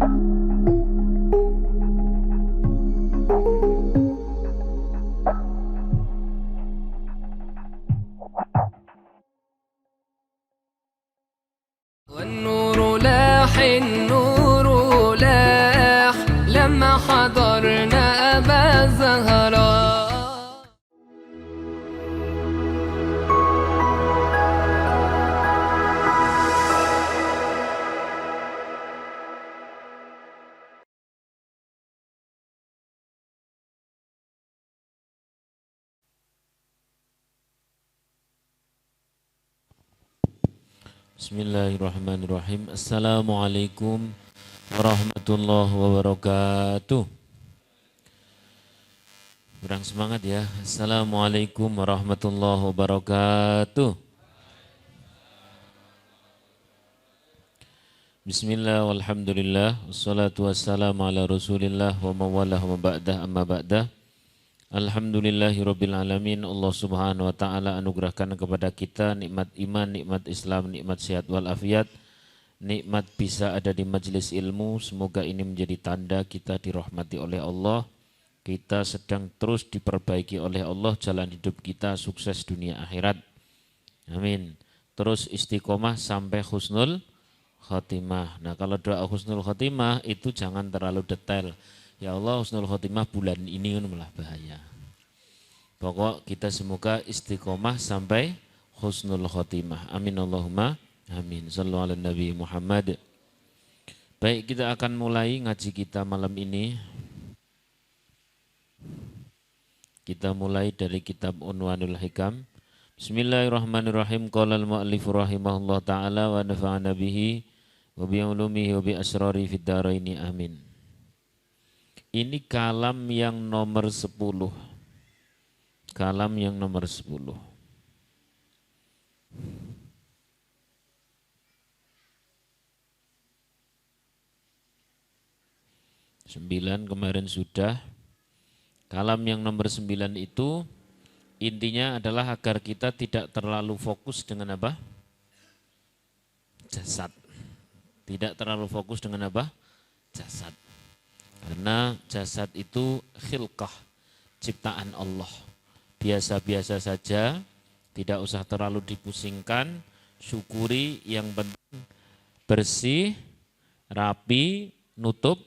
والنور لاح النور لاح لما حضرنا أبا الزهراء. Bismillahirrahmanirrahim. Assalamualaikum warahmatullahi wabarakatuh. Kurang semangat ya. Assalamualaikum warahmatullahi wabarakatuh. Bismillah walhamdulillah wassalatu wassalamu ala rasulillah wa mawalah wa ba'dah amma ba'dah. Alhamdulillahirabbil alamin. Allah Subhanahu wa taala anugerahkan kepada kita nikmat iman, nikmat Islam, nikmat sehat wal afiat, nikmat bisa ada di majelis ilmu. Semoga ini menjadi tanda kita dirahmati oleh Allah. Kita sedang terus diperbaiki oleh Allah jalan hidup kita, sukses dunia akhirat. Amin. Terus istiqomah sampai husnul khotimah. Nah, kalau doa husnul khotimah itu jangan terlalu detail. Ya Allah, husnul khotimah bulan ini malah bahaya. Pokok kita semoga istiqomah sampai husnul khotimah. Amin Allahumma amin. Sallallahu ala Nabi Muhammad. Baik, kita akan mulai ngaji kita malam ini. Kita mulai dari kitab Unwanul Hikam. Bismillahirrahmanirrahim. Qala al-mu'allifu rahimahullah ta'ala wa nafa'ana bihi wa bi'ulumihi wa bi'asrari fid dharaini amin. Ini kalam yang nomor 10. Kalam yang nomor 10. 9 kemarin sudah. Kalam yang nomor 9 itu intinya adalah agar kita tidak terlalu fokus dengan apa? Jasad. Tidak terlalu fokus dengan apa? Jasad. Karena jasad itu khilqah, ciptaan Allah. Biasa-biasa saja, tidak usah terlalu dipusingkan, syukuri yang penting bersih, rapi, nutup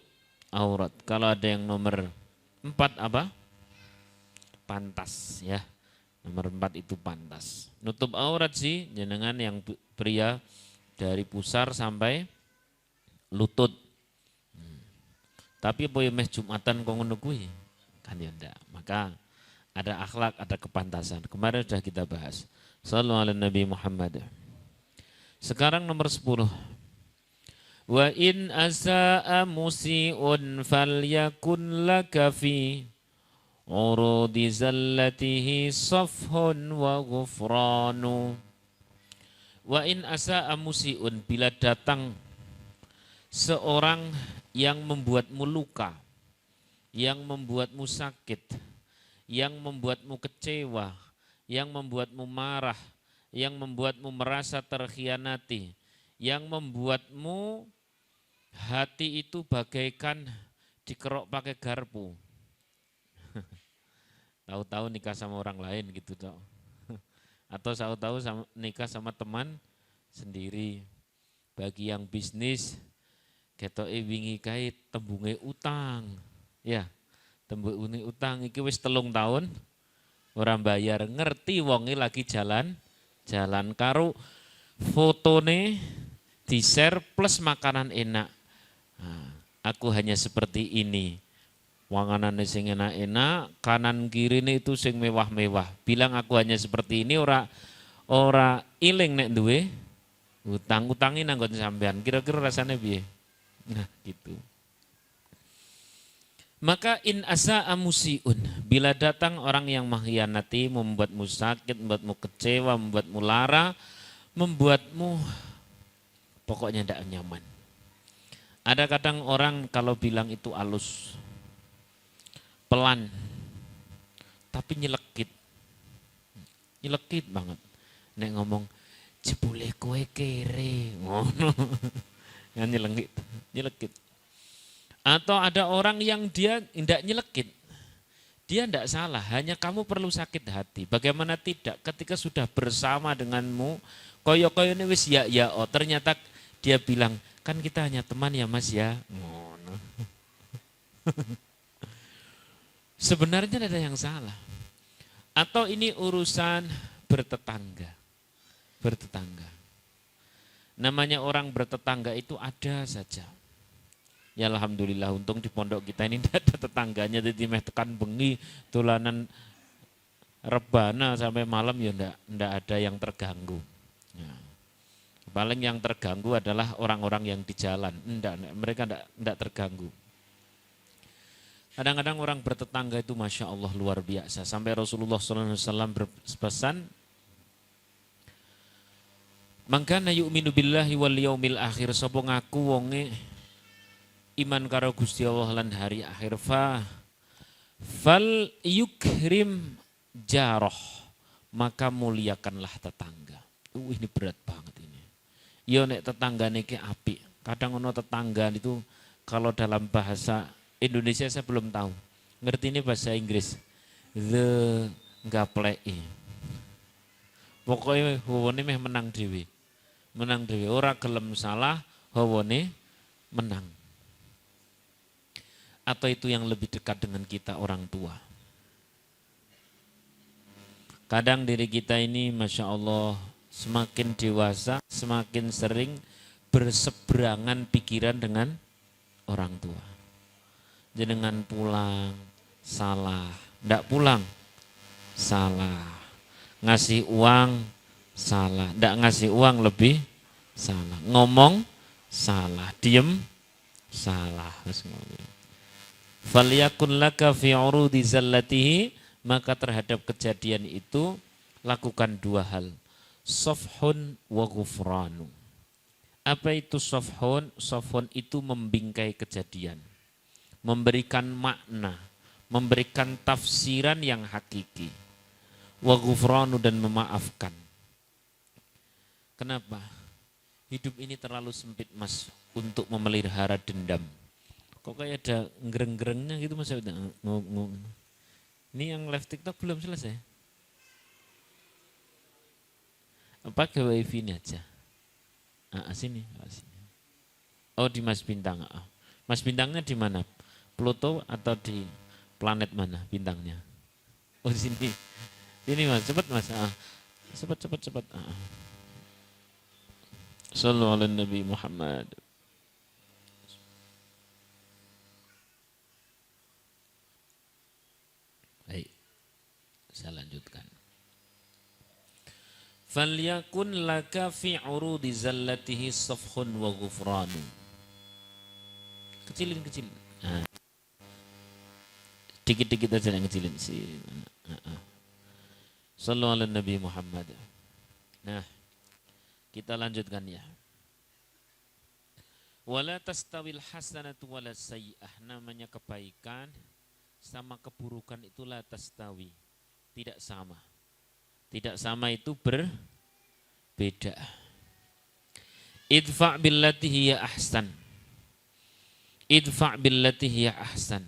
aurat. Kalau ada yang nomor 4 apa? Pantas ya. Nomor 4 itu pantas. Nutup aurat sih, jenengan yang pria dari pusar sampai lutut. Tapi apa meh Jumatan kok ngono kuwi? Kan ya ndak. Maka ada akhlak, ada kepantasan. Kemarin sudah kita bahas. Sallallahu alaihi Nabi Muhammad. Sekarang nomor 10. Wa in asaa musiun falyakun laka fi urudi zallatihi safhun wa ghufranu. Wa in asaa musiun, bila datang seorang yang membuatmu luka, yang membuatmu sakit, yang membuatmu kecewa, yang membuatmu marah, yang membuatmu merasa terkhianati, yang membuatmu hati itu bagaikan dikerok pakai garpu. Tahu-tahu nikah sama orang lain gitu toh. Atau tahu-tahu nikah sama teman sendiri. Bagi yang bisnis, ketoke wingi kae tembunge utang. Ya, tembunge utang iki wis 3 tahun ora bayar, ngerti wonge lagi jalan karo fotone di-share plus makanan enak. Nah, aku hanya seperti ini. Wanganane sing enak-enak, kanan kirine itu sing mewah-mewah. Bilang aku hanya seperti ini ora iling nek duwe utang-utangi nanggon sampean. Kira-kira rasanya piye? Nah gitu. Maka in asaa musiun, bila datang orang yang mengkhianati, membuatmu sakit, membuatmu kecewa, membuatmu lara, membuatmu pokoknya tidak nyaman. Ada kadang orang kalau bilang itu halus, pelan, tapi nyelekit banget. Nek ngomong, jebule kowe kere, ngono. Kan nyelekit. Atau ada orang yang dia tidak nyelekit. Dia tidak salah, hanya kamu perlu sakit hati. Bagaimana tidak ketika sudah bersama denganmu, koyo-koyo ini wis ya oh ternyata dia bilang, kan kita hanya teman ya Mas ya. Sebenarnya tidak ada yang salah. Atau ini urusan bertetangga. Bertetangga. Namanya orang bertetangga itu ada saja. Ya alhamdulillah untung di pondok kita ini tidak ada tetangganya, jadi meh tekan bengi tulanan rebana sampai malam ya ndak ada yang terganggu. Ya. Paling yang terganggu adalah orang-orang yang di jalan, mereka ndak terganggu. Kadang-kadang orang bertetangga itu Masya Allah luar biasa. Sampai Rasulullah SAW berpesan, "Mangkana yu'minu billahi wal yaumil akhir," sapa ngaku wonge iman karo Gusti Allah lan hari akhir, fal yukrim jaroh, maka muliakanlah tetangga. Ini berat banget ini. Yo nek tetangga niki apik. Kadang ono tetangga itu kalau dalam bahasa Indonesia saya belum tahu. Ngerti ini bahasa Inggris. The gapleki. Pokoknya hawane meh menang dhewe. Menang dhewe, ora gelem salah, hawane menang. Atau itu yang lebih dekat dengan kita orang tua. Kadang diri kita ini Masya Allah semakin dewasa, semakin sering berseberangan pikiran dengan orang tua. Jenengan pulang, salah. Ndak pulang, salah. Ngasih uang, salah. Ndak ngasih uang lebih salah. Ngomong, salah. Diem, salah. Falyakun laka fi urudi zallatihi, maka terhadap kejadian itu lakukan dua hal. Safhun wa ghufranu. Apa itu safhun? Safhun itu membingkai kejadian. Memberikan makna, memberikan tafsiran yang hakiki. Wa ghufranu, dan memaafkan. Kenapa? Hidup ini terlalu sempit Mas untuk memelihara dendam. Kok kayak ada ngereng-ngerengnya gitu Mas. Ini yang live TikTok belum selesai. Pakai wifi ini aja. Sini. Oh di Mas Bintang. Mas Bintangnya di mana? Pluto atau di planet mana bintangnya? Oh di sini. Sini Mas, cepat Mas. Cepat. Sallu ala Nabi Muhammad. Baik, saya lanjutkan. Falyakun laka fi urudi zallatihi safhun wa ghufranu. Kecilin. Dikit-dikit aja yang kecilin sih. Sallu ala Nabi Muhammad. Nah, kita lanjutkan ya. Wala tastawil hasanatu wala sayyi'ah. Namanya kebaikan sama keburukan itulah tastawi, tidak sama. Tidak sama itu berbeda. Idfa' billati hiya ahsan. Idfa' billati hiya ahsan.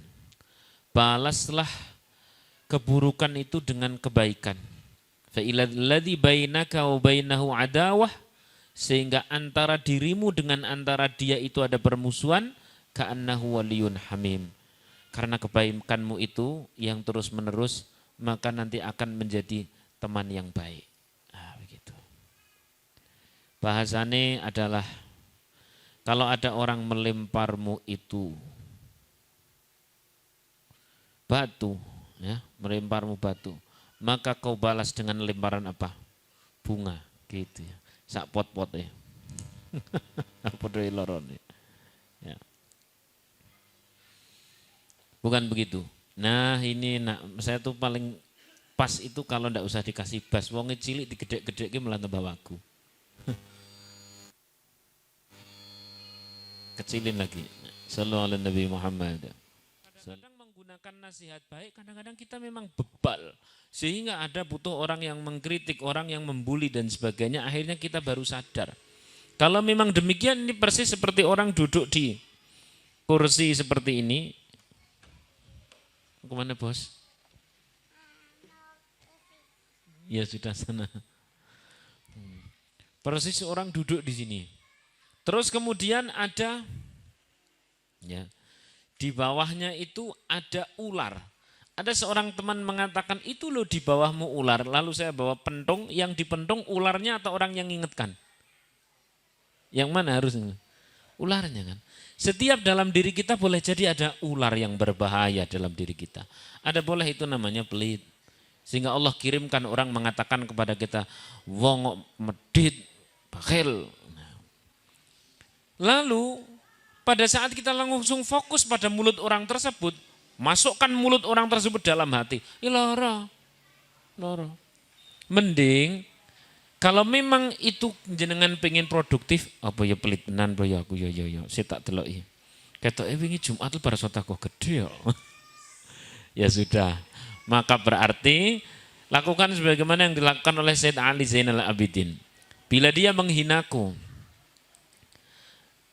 Balaslah keburukan itu dengan kebaikan. Fa illadzi bainaka wa bainahu adawah, sehingga antara dirimu dengan antara dia itu ada permusuhan, ka'annahu waliyun hamim. Karena kebaikanmu itu yang terus menerus, maka nanti akan menjadi teman yang baik. Begitu. Bahasanya adalah kalau ada orang melemparmu itu batu, ya, melemparmu batu, maka kau balas dengan lemparan apa? Bunga, gitu ya. Sak pot-pot ya. Podoi loron ya. Bukan begitu. Nah ini saya tuh paling pas itu kalau ndak usah dikasih bas, wonge cilik digedek-gedek ki malah tambah wagu. Kecilin lagi. Sallallahu alaihi Nabi Muhammad. Kadang-kadang menggunakan nasihat baik, kadang-kadang kita memang bebal. Sehingga ada butuh orang yang mengkritik, orang yang membuli dan sebagainya, akhirnya kita baru sadar. Kalau memang demikian, ini persis seperti orang duduk di kursi seperti ini. Kemana bos? Ya sudah sana. Persis orang duduk di sini. Terus kemudian ada, ya, di bawahnya itu ada ular. Ada seorang teman mengatakan, itu loh di bawahmu ular. Lalu saya bawa pentung, yang dipentung ularnya atau orang yang ingatkan? Yang mana harusnya? Ularnya kan. Setiap dalam diri kita boleh jadi ada ular yang berbahaya dalam diri kita. Ada boleh itu namanya pelit. Sehingga Allah kirimkan orang mengatakan kepada kita, wong medit, bakhil. Lalu pada saat kita langsung fokus pada mulut orang tersebut, masukkan mulut orang tersebut dalam hati. Loro. Mending kalau memang itu jenengan pengen produktif, apa ya pelit tenan ya aku ya saya tak deloki. Ketoke wingi Jumat lebar sedekah gede ya. Ya sudah. Maka berarti lakukan sebagaimana yang dilakukan oleh Sayyid Ali Zainal Abidin. Bila dia menghinaku,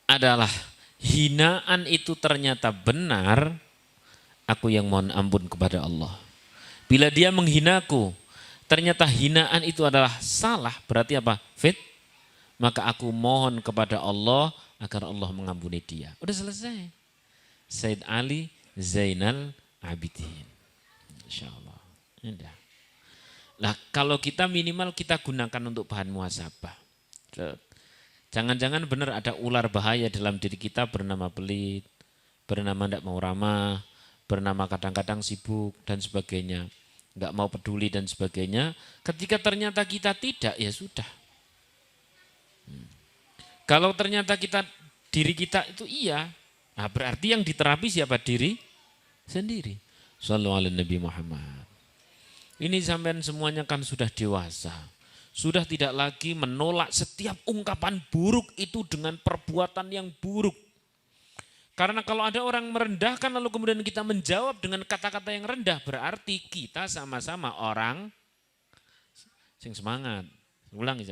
adalah hinaan itu ternyata benar, aku yang mohon ampun kepada Allah. Bila dia menghinaku, ternyata hinaan itu adalah salah, berarti apa? Fit. Maka aku mohon kepada Allah agar Allah mengampuni dia. Udah selesai. Sayyid Ali Zainal Abidin. Insyaallah. Indah. Nah, kalau kita minimal kita gunakan untuk bahan muhasabah. Jangan-jangan benar ada ular bahaya dalam diri kita bernama pelit, bernama tidak mau ramah, bernama kadang-kadang sibuk dan sebagainya, nggak mau peduli dan sebagainya. Ketika ternyata kita tidak, ya sudah. Kalau ternyata diri kita itu iya, nah berarti yang diterapi siapa? Diri sendiri. Sallallahu alaihi Nabi Muhammad. Ini sampean semuanya kan sudah dewasa. Sudah tidak lagi menolak setiap ungkapan buruk itu dengan perbuatan yang buruk. Karena kalau ada orang merendahkan lalu kemudian kita menjawab dengan kata-kata yang rendah, berarti kita sama-sama orang sing semangat. Ulangi.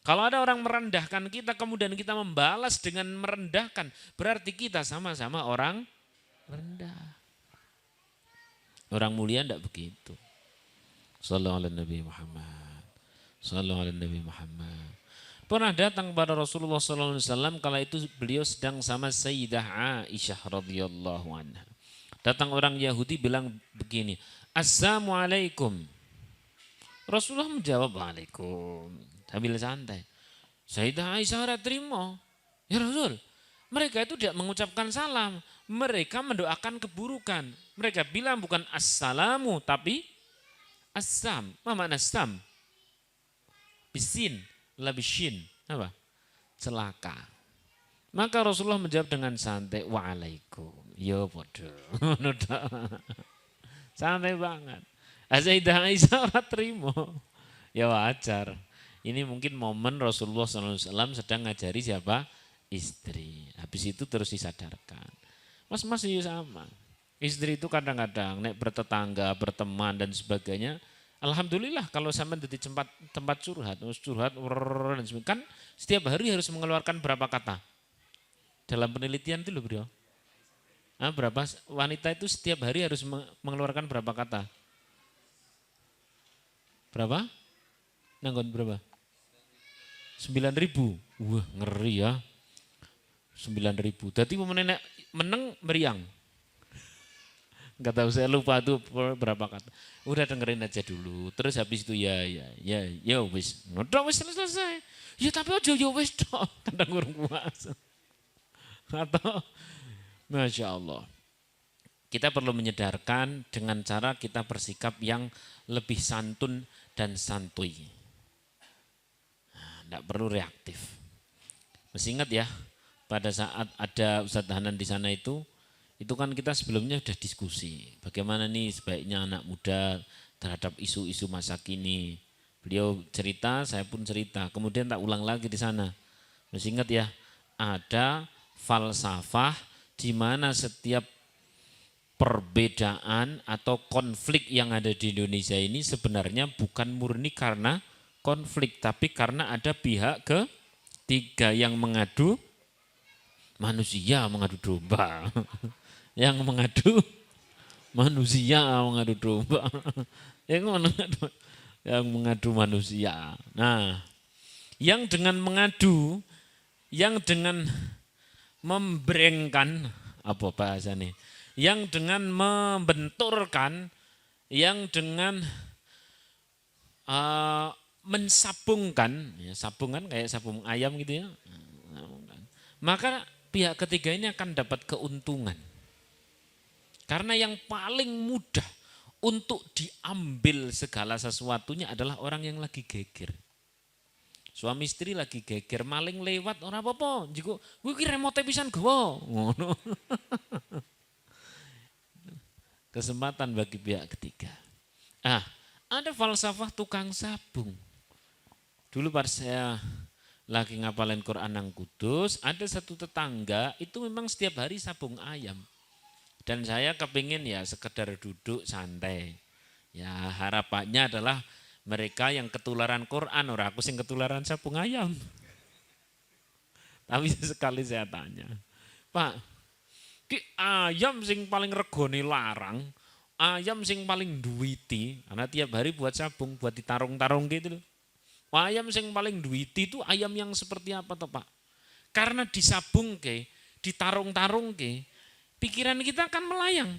Kalau ada orang merendahkan kita kemudian kita membalas dengan merendahkan, berarti kita sama-sama orang rendah. Orang mulia tidak begitu. Sallallahu alaihi Nabi Muhammad. Sallallahu alaihi Nabi Muhammad. Pernah datang pada Rasulullah sallallahu alaihi wasallam kala itu beliau sedang sama Sayyidah Aisyah radhiyallahu anha. Datang orang Yahudi bilang begini, "Assalamualaikum." Rasulullah menjawab, "Waalaikum." Sambil santai. Sayyidah Aisyah ora terima. Ya Rasul, mereka itu tidak mengucapkan salam, mereka mendoakan keburukan. Mereka bilang bukan assalamu tapi assam. Apa makna assam? Bisin, labishin. Apa? Celaka. Maka Rasulullah menjawab dengan santai, waalaikum. Ya bodoh. Santai banget. Sayyidah Aisyah ora terima. Ya wajar. Ini mungkin momen Rasulullah SAW sedang ngajari siapa? Istri. Habis itu terus disadarkan. Mas ya sama. Istri itu kadang-kadang naik bertetangga, berteman dan sebagainya. Alhamdulillah kalau sampai di tempat curhat dan sebagainya. Kan setiap hari harus mengeluarkan berapa kata? Dalam penelitian itu loh bro. Berapa wanita itu setiap hari harus mengeluarkan berapa kata? Berapa? Nanggon berapa? 9.000. Wah ngeri ya. 9.000. Jadi meneng meriang. Enggak tahu saya lupa tuh berapa kata. Udah dengerin aja dulu. Terus habis itu ya wis. Nodok wis selesai. Ya tapi aja ya wis tok. Kadang urung puas. Atau Masya Allah. Kita perlu menyedarkan dengan cara kita bersikap yang lebih santun dan santuy. Tidak perlu reaktif. Masih ingat ya, pada saat ada Ustadz Hanan di sana itu kan kita sebelumnya sudah diskusi. Bagaimana nih sebaiknya anak muda terhadap isu-isu masa kini. Beliau cerita, saya pun cerita. Kemudian tak ulang lagi di sana. Masih ingat ya, ada falsafah di mana setiap perbedaan atau konflik yang ada di Indonesia ini sebenarnya bukan murni karena konflik, tapi karena ada pihak ketiga yang mengadu Manusia mengadu domba. Yang mengadu manusia mengadu domba. Yang mengadu manusia. Nah, yang dengan mengadu, yang dengan membrengkan, apa bahasanya? Yang dengan membenturkan, yang dengan mensabungkan, ya, sabungan kayak sabung ayam gitu ya. Maka pihak ketiga ini akan dapat keuntungan. Karena yang paling mudah untuk diambil segala sesuatunya adalah orang yang lagi geger. Suami istri lagi geger, maling lewat ora apa-apa, njiko kuwi ki remote pisan gawa. Ngono. Kesempatan bagi pihak ketiga. Ada falsafah tukang sabung. Dulu pas saya lagi ngapalin Quran nang Kudus, ada satu tetangga itu memang setiap hari sabung ayam. Dan saya kepingin ya sekedar duduk santai. Ya harapannya adalah mereka yang ketularan Quran, orang aku sing ketularan sabung ayam. Tapi sekali saya tanya, Pak, ki ayam sing paling regone larang, ayam sing paling duwiti, karena tiap hari buat sabung, buat ditarung-tarung gitu loh. Ayam sing paling duwiti itu ayam yang seperti apa toh Pak? Karena disabung ke, ditarung-tarung ke, pikiran kita akan melayang.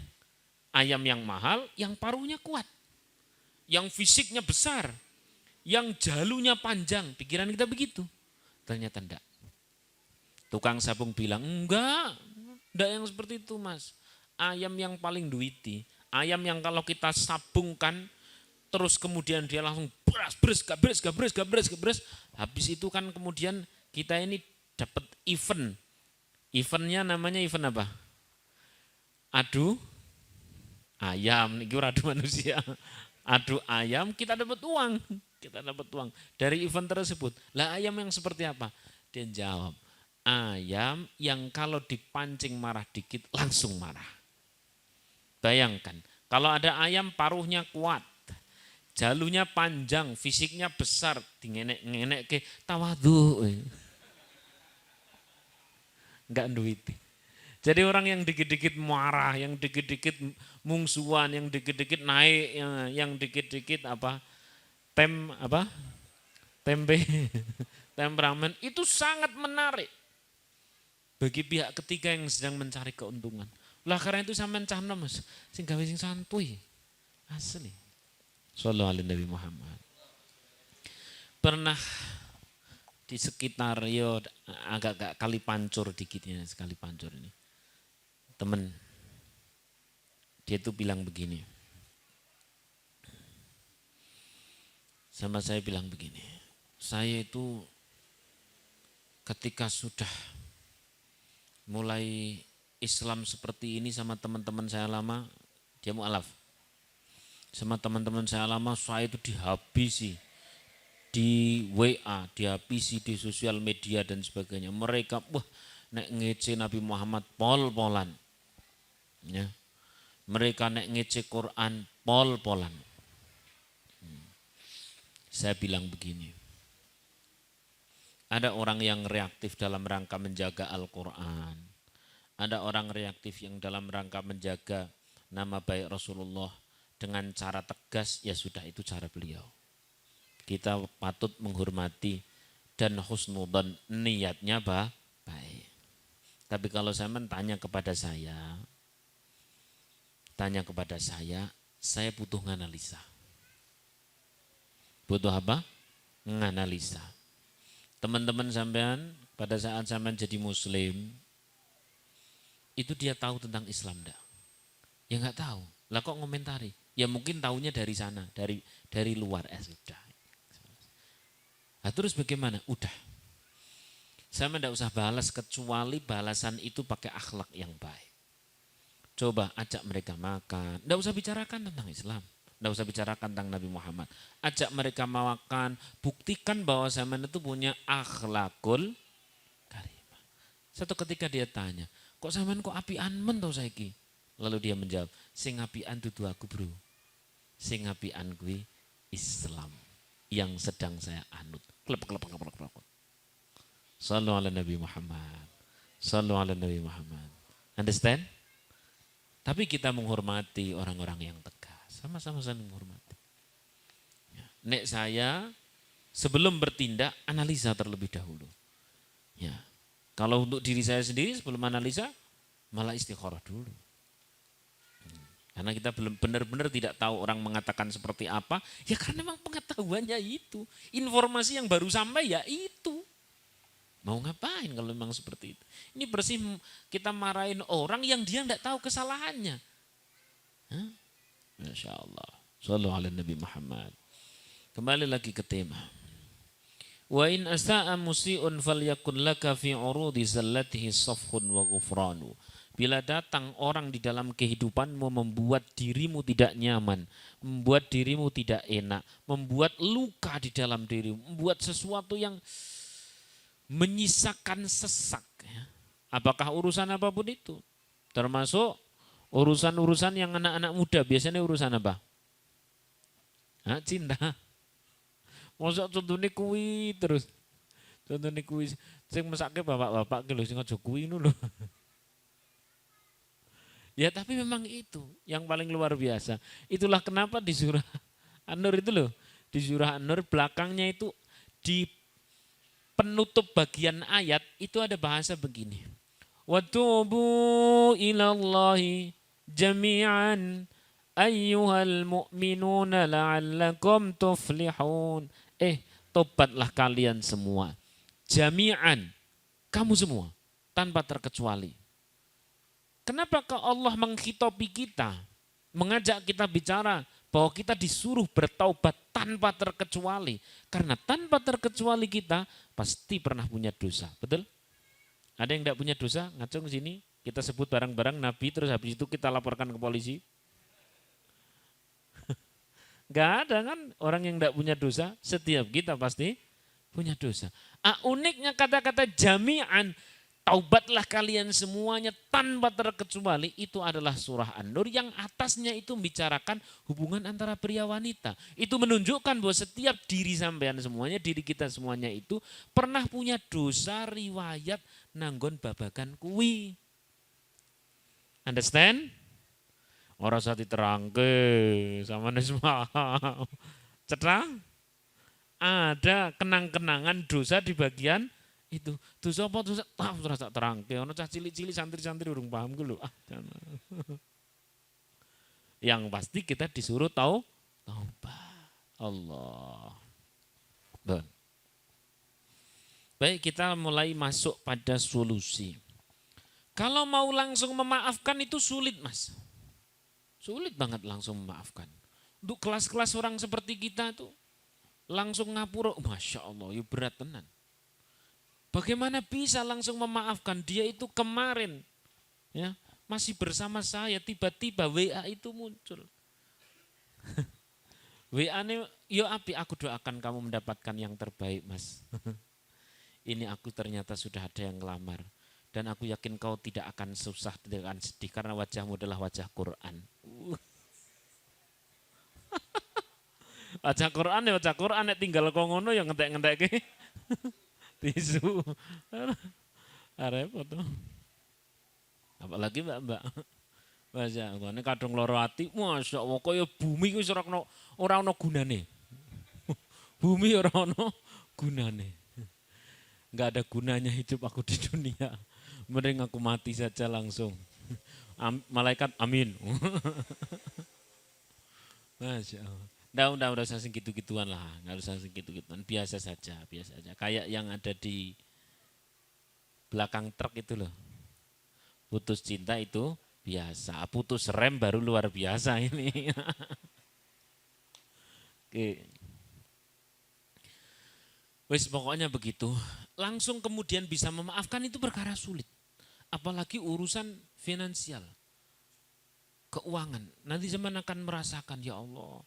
Ayam yang mahal, yang paruhnya kuat. Yang fisiknya besar. Yang jalunya panjang. Pikiran kita begitu. Ternyata enggak. Tukang sabung bilang, enggak yang seperti itu mas. Ayam yang paling duiti. Ayam yang kalau kita sabungkan, terus kemudian dia langsung gabres. Habis itu kan kemudian kita ini dapat event. Eventnya namanya event apa? Adu ayam, ini adu manusia. Adu ayam, kita dapat uang. Dari event tersebut. Lah ayam yang seperti apa? Dia jawab, ayam yang kalau dipancing marah dikit langsung marah. Bayangkan, kalau ada ayam paruhnya kuat, jalunya panjang, fisiknya besar, dingenek-ngenek ke tawadhu. Enggak duiti. Jadi orang yang dikit-dikit marah, yang dikit-dikit mungsuan, yang dikit-dikit naik, yang dikit-dikit tempe, temperamen, itu sangat menarik bagi pihak ketiga yang sedang mencari keuntungan. Lah karena itu sampean cah Mas, sing gawe sing santuy. Asli. Sallallahu alaihi Nabi Muhammad. Pernah di sekitar agak kali pancur dikitnya, sekali pancur ini. Temen, dia tuh bilang begini, sama saya bilang begini, saya itu ketika sudah mulai Islam seperti ini sama teman-teman saya lama, dia mu'alaf. Sama teman-teman saya lama, saya itu dihabisi di WA, dihabisi di sosial media dan sebagainya. Mereka nek ngece Nabi Muhammad pol-polan. Ya. Mereka nek ngece Quran pol-polan. Saya bilang begini. Ada orang yang reaktif dalam rangka menjaga Al-Quran. Ada orang reaktif yang dalam rangka menjaga nama baik Rasulullah dengan cara tegas, ya sudah itu cara beliau. Kita patut menghormati dan husnudzon, niatnya baik. Tapi kalau saya tanya kepada saya butuh nganalisa. Butuh apa? Nganalisa. Teman-teman sampean pada saat sampean jadi muslim, itu dia tahu tentang Islam enggak? Ya enggak tahu. Lah kok ngomentari? Ya mungkin tahunya dari sana, dari luar. Sudah. Nah, terus bagaimana? Udah. Saya tidak usah balas kecuali balasan itu pakai akhlak yang baik. Coba ajak mereka makan. Tidak usah bicarakan tentang Islam. Tidak usah bicarakan tentang Nabi Muhammad. Ajak mereka makan. Buktikan bahwa zaman itu punya akhlakul karimah. Satu ketika dia tanya, kok zaman kok apian men tau saiki? Lalu dia menjawab, sing apian dudu aku bro. Sing apian kuwi Islam yang sedang saya anut. Klep. Sallallahu alaihi Nabi Muhammad Sallu ala Nabi Muhammad. Understand? Tapi kita menghormati orang-orang yang tegas. Sama-sama saling menghormati. Ya. Nek saya sebelum bertindak analisa terlebih dahulu. Ya. Kalau untuk diri saya sendiri sebelum analisa malah istikharah dulu. Karena kita belum benar-benar tidak tahu orang mengatakan seperti apa, ya karena memang pengetahuannya itu. Informasi yang baru sampai ya itu. Mau ngapain kalau memang seperti itu? Ini bersih kita marahin orang yang dia tidak tahu kesalahannya. Hah? Masya Allah. Sallu ala Nabi Muhammad. Kembali lagi ke tema. Wa in asa'a musi'un falyakun laka fi urudi zallatihi safhun wa ghufranu. Bila datang orang di dalam kehidupanmu membuat dirimu tidak nyaman, membuat dirimu tidak enak, membuat luka di dalam dirimu, membuat sesuatu yang menyisakan sesak. Apakah urusan apapun itu? Termasuk urusan-urusan yang anak-anak muda, biasanya urusan apa? Hah, cinta. Masa contohnya kuwi terus. Contohnya kuwi sing mesake bapak-bapak ki lho sing aja kuwi ngono lho. Ya tapi memang itu yang paling luar biasa. Itulah kenapa di surah An-Nur itu loh. Di surah An-Nur belakangnya itu di penutup bagian ayat itu ada bahasa begini. Watubu ilallahi jami'an ayyuhal mu'minuna la'allakum tuflihun. Tobatlah kalian semua. Jami'an. Kamu semua. Tanpa terkecuali. Kenapa Allah menghitopi kita, mengajak kita bicara bahwa kita disuruh bertaubat tanpa terkecuali. Karena tanpa terkecuali kita pasti pernah punya dosa, betul? Ada yang tidak punya dosa? Ngacung sini, kita sebut barang-barang Nabi terus habis itu kita laporkan ke polisi. Gak ada kan orang yang tidak punya dosa, setiap kita pasti punya dosa. Uniknya kata-kata jami'an, taubatlah kalian semuanya tanpa terkecuali, itu adalah surah An-Nur yang atasnya itu membicarakan hubungan antara pria wanita. Itu menunjukkan bahwa setiap diri sampean semuanya, diri kita semuanya itu pernah punya dosa riwayat nanggon babagan kuwi. Understand? Orang saat diterangke sama nesma. Cetrang? Ada kenang-kenangan dosa di bagian itu dosa apa dosa tahu rasa terangke ono cah cilik-cilik santri-santri urung paham ku lho yang pasti kita disuruh taubat Allah. Baik, kita mulai masuk pada solusi. Kalau mau langsung memaafkan itu sulit, Mas. Sulit banget langsung memaafkan. Untuk kelas-kelas orang seperti kita tuh langsung ngapura, Masya Allah, ya berat tenan. Bagaimana bisa langsung memaafkan? Dia itu kemarin ya masih bersama saya, tiba-tiba WA itu muncul. WA-nya, yo api aku doakan kamu mendapatkan yang terbaik, Mas. Ini aku ternyata sudah ada yang ngelamar. Dan aku yakin kau tidak akan susah, tidak akan sedih karena wajahmu adalah wajah Quran. Wajah Quran ya wajah Quran, tinggal kau ngono yang ngentek-ngentek tisu. Repot tuh. Apalagi mbak-mbak. Masya Allah, ini kadung loro hati. Masya Allah, kaya bumi wis ora ono gunane. Bumi ora ono gunane. Enggak ada gunanya hidup aku di dunia. Mending aku mati saja langsung. Malaikat amin. Masya Allah. Udah usah segitu-gituan lah, nggak usah segitu-gituan, biasa saja. Kayak yang ada di belakang truk itu loh, putus cinta itu biasa, putus rem baru luar biasa ini. Oke. Wes pokoknya begitu, langsung kemudian bisa memaafkan itu perkara sulit, apalagi urusan finansial, keuangan. Nanti zaman akan merasakan ya Allah.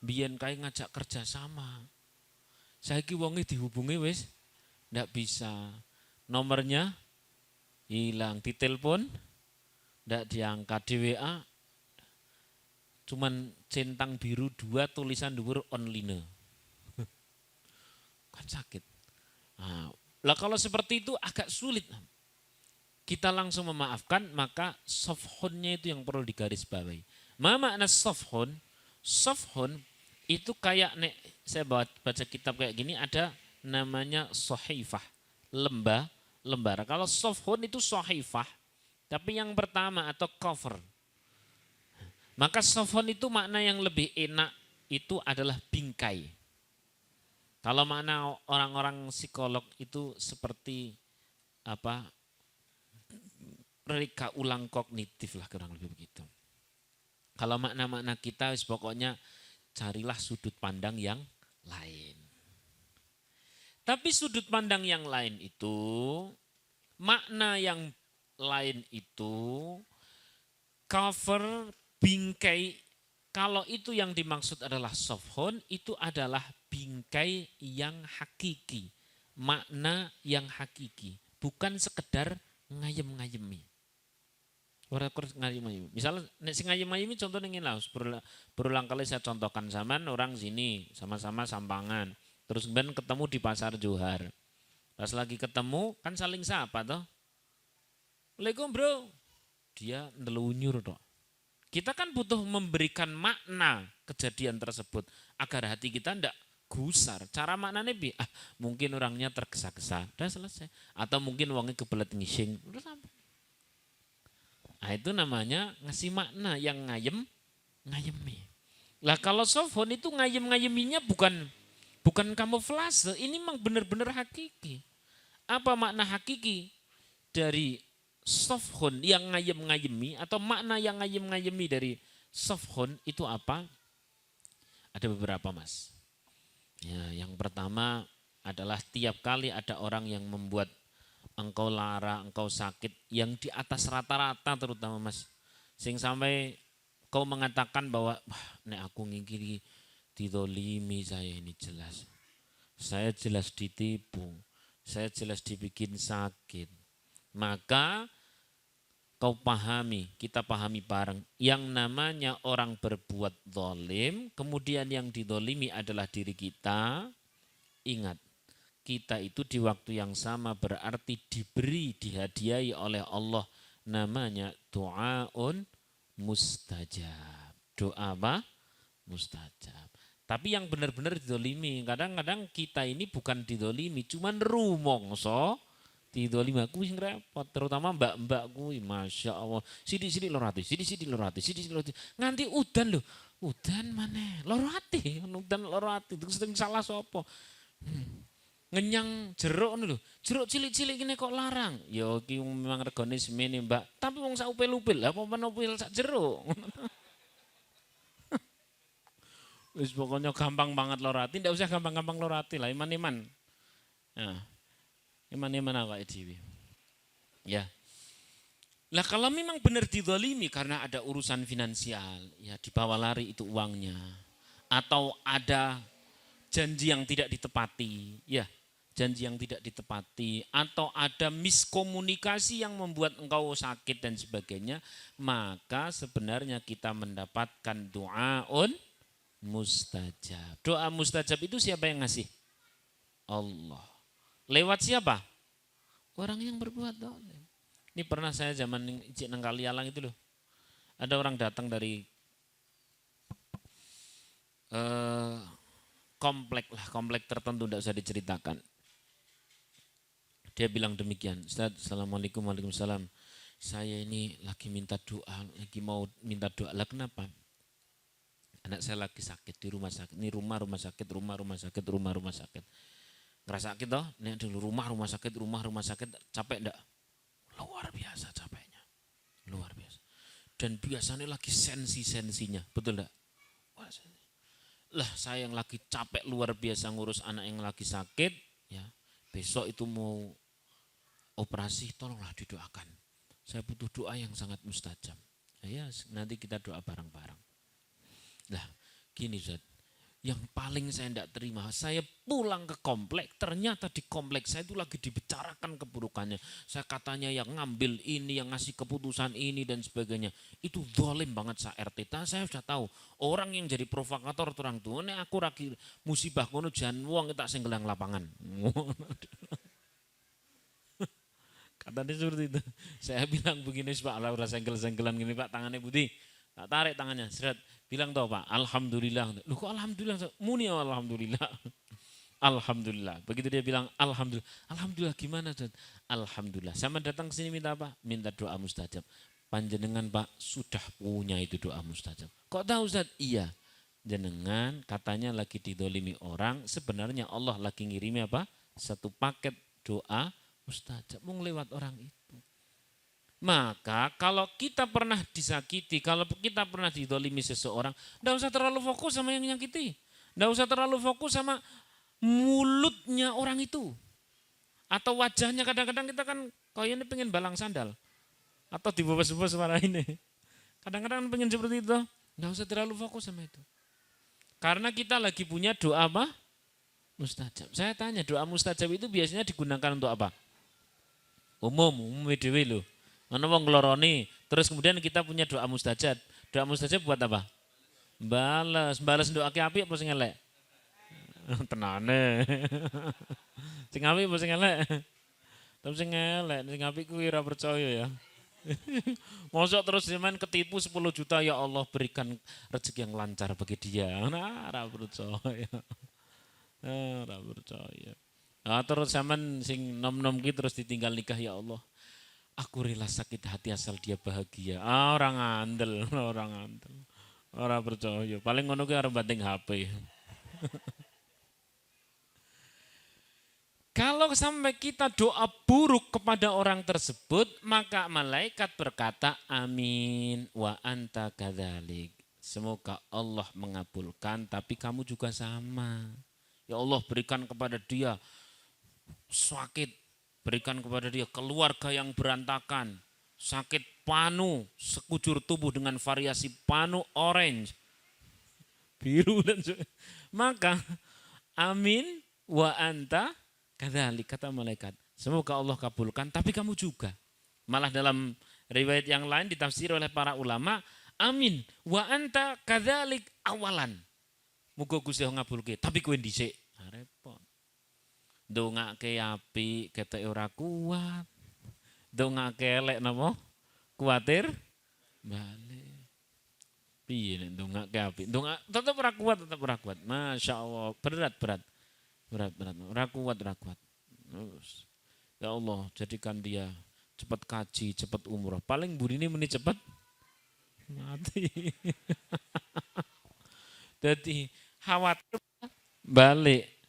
Biyen kae ngajak kerja sama. Saiki wonge dihubungi wis ndak bisa. Nomornya hilang, ditelepon ndak diangkat, di WA cuman centang biru 2 tulisan dhuwur online. Kan sakit. Nah, lah kalau seperti itu agak sulit. kita langsung memaafkan, maka sofhonnya itu yang perlu digarisbawahi. Ma makna sofhon? Sofhon itu kayak nek saya baca kitab kayak gini ada namanya sohifah, lembar. Kalau sofhon itu sohifah, tapi yang pertama atau cover. Maka sofhon itu makna yang lebih enak itu adalah bingkai. Kalau makna orang-orang psikolog itu seperti apa? Reka ulang kognitif lah kurang lebih begitu. Kalau makna-makna kita pokoknya carilah sudut pandang yang lain. Tapi sudut pandang yang lain itu, makna yang lain itu, cover, bingkai, kalau itu yang dimaksud adalah sofhon, itu adalah bingkai yang hakiki. Makna yang hakiki, bukan sekedar ngayem-ngayemi. Misalnya sing ngayem-ngayemi contoh ingin lah, berulang kali saya contohkan zaman orang sini sama-sama Sampangan, terus kemudian ketemu di pasar Johar, pas lagi ketemu kan saling sapa toh, Assalamualaikum bro, dia ndelunyur toh. Kita kan butuh memberikan makna kejadian tersebut agar hati kita ndak gusar. Cara maknanya mungkin orangnya tergesa-gesa, udah selesai, atau mungkin uangnya kebelet ngising, udah sampai. Nah itu namanya ngasih makna yang ngayemi. Lah kalau sofhon itu ngayeminya bukan kamuflase, ini memang benar-benar hakiki. Apa makna hakiki dari sofhon yang ngayemi atau makna yang ngayemi dari sofhon itu apa? Ada beberapa mas. Ya, yang pertama adalah tiap kali ada orang yang membuat engkau lara, engkau sakit, yang di atas rata-rata terutama mas. Sing sampai kau mengatakan bahwa, nek aku ngingkiri didolimi saya ini jelas. Saya jelas ditipu, saya jelas dibikin sakit. Maka kau pahami, kita pahami bareng. Yang namanya orang berbuat zalim, kemudian yang didolimi adalah diri kita. Ingat, kita itu di waktu yang sama berarti dihadiahi oleh Allah namanya doaun mustajab. Doa apa? Mustajab. Tapi yang benar-benar didolimi, kadang-kadang kita ini bukan didolimi, cuman rumongso didolimi. Aku sing repot, terutama mbak-mbak kuwi, masya Allah. Sidik-sidik loro ati, sidik-sidik loro ati, sidik-sidik loro ati. Nganti udan lho, udan maneh, loro ati, udan loro ati. Terus salah sapa? Ngenyang jeruk lho. Jeruk cilik-cilik ini kok larang. Ya iki memang regane semene, Mbak. Tapi wong sak upil-upil. Lah apa upil sak jeruk. Wis pokoknya gampang banget lorati, ndak usah gampang-gampang lorati lah, iman-iman. Nah, iman-iman awake dhewe. Ya. Lah kalau memang benar dizalimi karena ada urusan finansial, ya dibawa lari itu uangnya. Atau ada janji yang tidak ditepati, ya. Janji yang tidak ditepati, atau ada miskomunikasi yang membuat engkau sakit dan sebagainya, maka sebenarnya kita mendapatkan doaun mustajab. Doa mustajab itu siapa yang ngasih? Allah. Lewat siapa? Orang yang berbuat zalim. Ini pernah saya zaman Cik nang Kalialang itu loh. Ada orang datang dari komplek tertentu, tidak usah diceritakan. Dia bilang demikian, Ustaz, Assalamualaikum, Waalaikumsalam. Saya ini lagi minta doa, lagi mau minta doa. Lah kenapa? Anak saya lagi sakit di rumah sakit. Ini rumah sakit. Ngerasa sakit toh? Ini dulu rumah sakit. Capek enggak? Luar biasa capeknya. Luar biasa. Dan biasanya lagi sensinya. Betul enggak? Lah saya yang lagi capek luar biasa ngurus anak yang lagi sakit. Ya, besok itu mau operasi, tolonglah didoakan. Saya butuh doa yang sangat mustajab. Ya, nanti kita doa bareng-bareng. Nah, gini Ustaz, yang paling saya tidak terima, saya pulang ke komplek, ternyata di komplek saya itu lagi dibicarakan keburukannya. Saya katanya yang ngambil ini, yang ngasih keputusan ini dan sebagainya. Itu zalim banget sa RT. Saya sudah tahu, orang yang jadi provokator orang tua, ini aku lagi musibah kono jan wong tak sing gelang lapangan. Katanya seperti itu. Saya bilang begini Pak, udah senggel-senggelan gini Pak, tangannya putih. Tak tarik tangannya, seret. Bilang tau Pak, Alhamdulillah. Loh kok Alhamdulillah? Muni Alhamdulillah. Alhamdulillah. Begitu dia bilang Alhamdulillah. Alhamdulillah gimana Ustaz? Alhamdulillah. Sama datang ke sini minta apa? Minta doa mustajab. Panjenengan Pak sudah punya itu doa mustajab. Kok tahu Ustaz? Iya. Jenengan katanya lagi didolimi orang. Sebenarnya Allah lagi ngirimi apa? Satu paket doa mustajab. Mau lewat orang itu. Maka kalau kita pernah disakiti, kalau kita pernah didolimi seseorang, tidak usah terlalu fokus sama yang nyakiti. Tidak usah terlalu fokus sama mulutnya orang itu. Atau wajahnya, kadang-kadang kita kan kayaknya pengen balang sandal. Atau dibobos-bobos suara ini. Kadang-kadang pengen seperti itu. Tidak usah terlalu fokus sama itu. Karena kita lagi punya doa apa? Mustajab. Saya tanya, doa mustajab itu biasanya digunakan untuk apa? Umum dewe loh. Ana wong ngloroni, terus kemudian kita punya doa mustajab. Doa mustajab buat apa? Balas ndoake apik apa sing elek? Tenane. Sing apik apa sing elek? Tapi sing elek, sing apik kuwi ora percaya ya. Mosok terus zaman ketipu 10 juta, ya Allah berikan rezeki yang lancar bagi dia. Nah, ora percaya. Ora percaya. Nah, terus zaman sing nom-nom ki terus ditinggal nikah, ya Allah. Aku rela sakit hati asal dia bahagia. Orang ngandel, orang ngandel. Orang percaya. Paling ngono ki arep banting HP. Kalau sampai kita doa buruk kepada orang tersebut, maka malaikat berkata, amin wa anta kadzalik. Semoga Allah mengabulkan, tapi kamu juga sama. Ya Allah berikan kepada dia sakit. Berikan kepada dia keluarga yang berantakan, sakit panu, sekujur tubuh dengan variasi panu orange, biru dan maka amin wa anta kadzalik, kata malaikat. Semoga Allah kabulkan, tapi kamu juga. Malah dalam riwayat yang lain ditafsir oleh para ulama, amin wa anta kadzalik awalan. Muga Gusti Allah ngabulke, tapi kowe dhisik. Repot. Dongake apik ketek ora kuat. Dongake elek napa? Kuatir balik. Piye nek dongake apik? Dongak tetep ora kuat. Masya Allah, berat. Ora kuat. Terus, ya Allah, jadikan dia cepat kaji, cepat umroh. Paling burine meni cepat mati. Jadi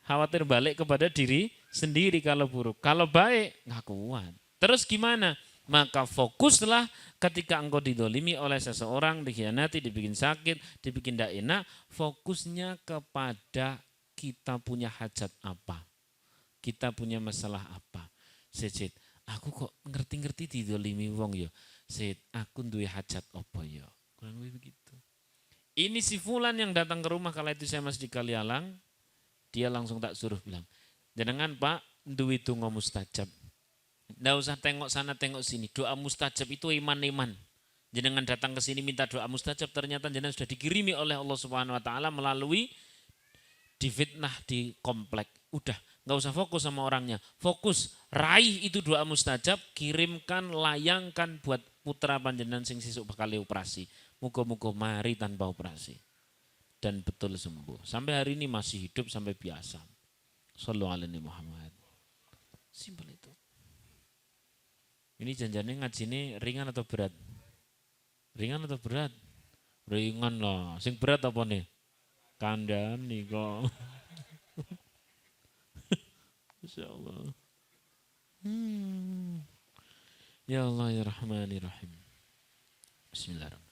khawatir balik kepada diri sendiri kalau buruk. Kalau baik, nggak kuat. Terus gimana? Maka fokuslah ketika engkau didolimi oleh seseorang, dikhianati, dibikin sakit, dibikin tidak enak. Fokusnya kepada kita punya hajat apa. Kita punya masalah apa. Sejid, aku kok ngerti-ngerti didolimi wong ya. Sejid, aku duwe hajat apa ya. Kurang lebih begitu. Ini si Fulan yang datang ke rumah kala itu saya masih di Kalialang. Dia langsung tak suruh bilang, jenengan Pak, duwe donga mustajab. Nggak usah tengok sana tengok sini. Doa mustajab itu iman-iman. Jenengan datang ke sini minta doa mustajab, ternyata jenengan sudah dikirimi oleh Allah Subhanahu wa taala melalui difitnah di komplek. Udah, nggak usah fokus sama orangnya. Fokus raih itu doa mustajab, kirimkan, layangkan buat putra panjenengan sing sesuk bakal operasi. Muga-muga mari tanpa operasi. Dan betul sembuh. Sampai hari ini masih hidup sampai biasa. Sallallahu alaihi Muhammad. Simpel itu. Ini janjiannya ngaji ini ringan atau berat? Ringan atau berat? Ringan lah. Sing berat apa nih? Kandani kok. Masya Allah. Ya Allah ya Rahmani Rahim. Bismillahirrahmanirrahim.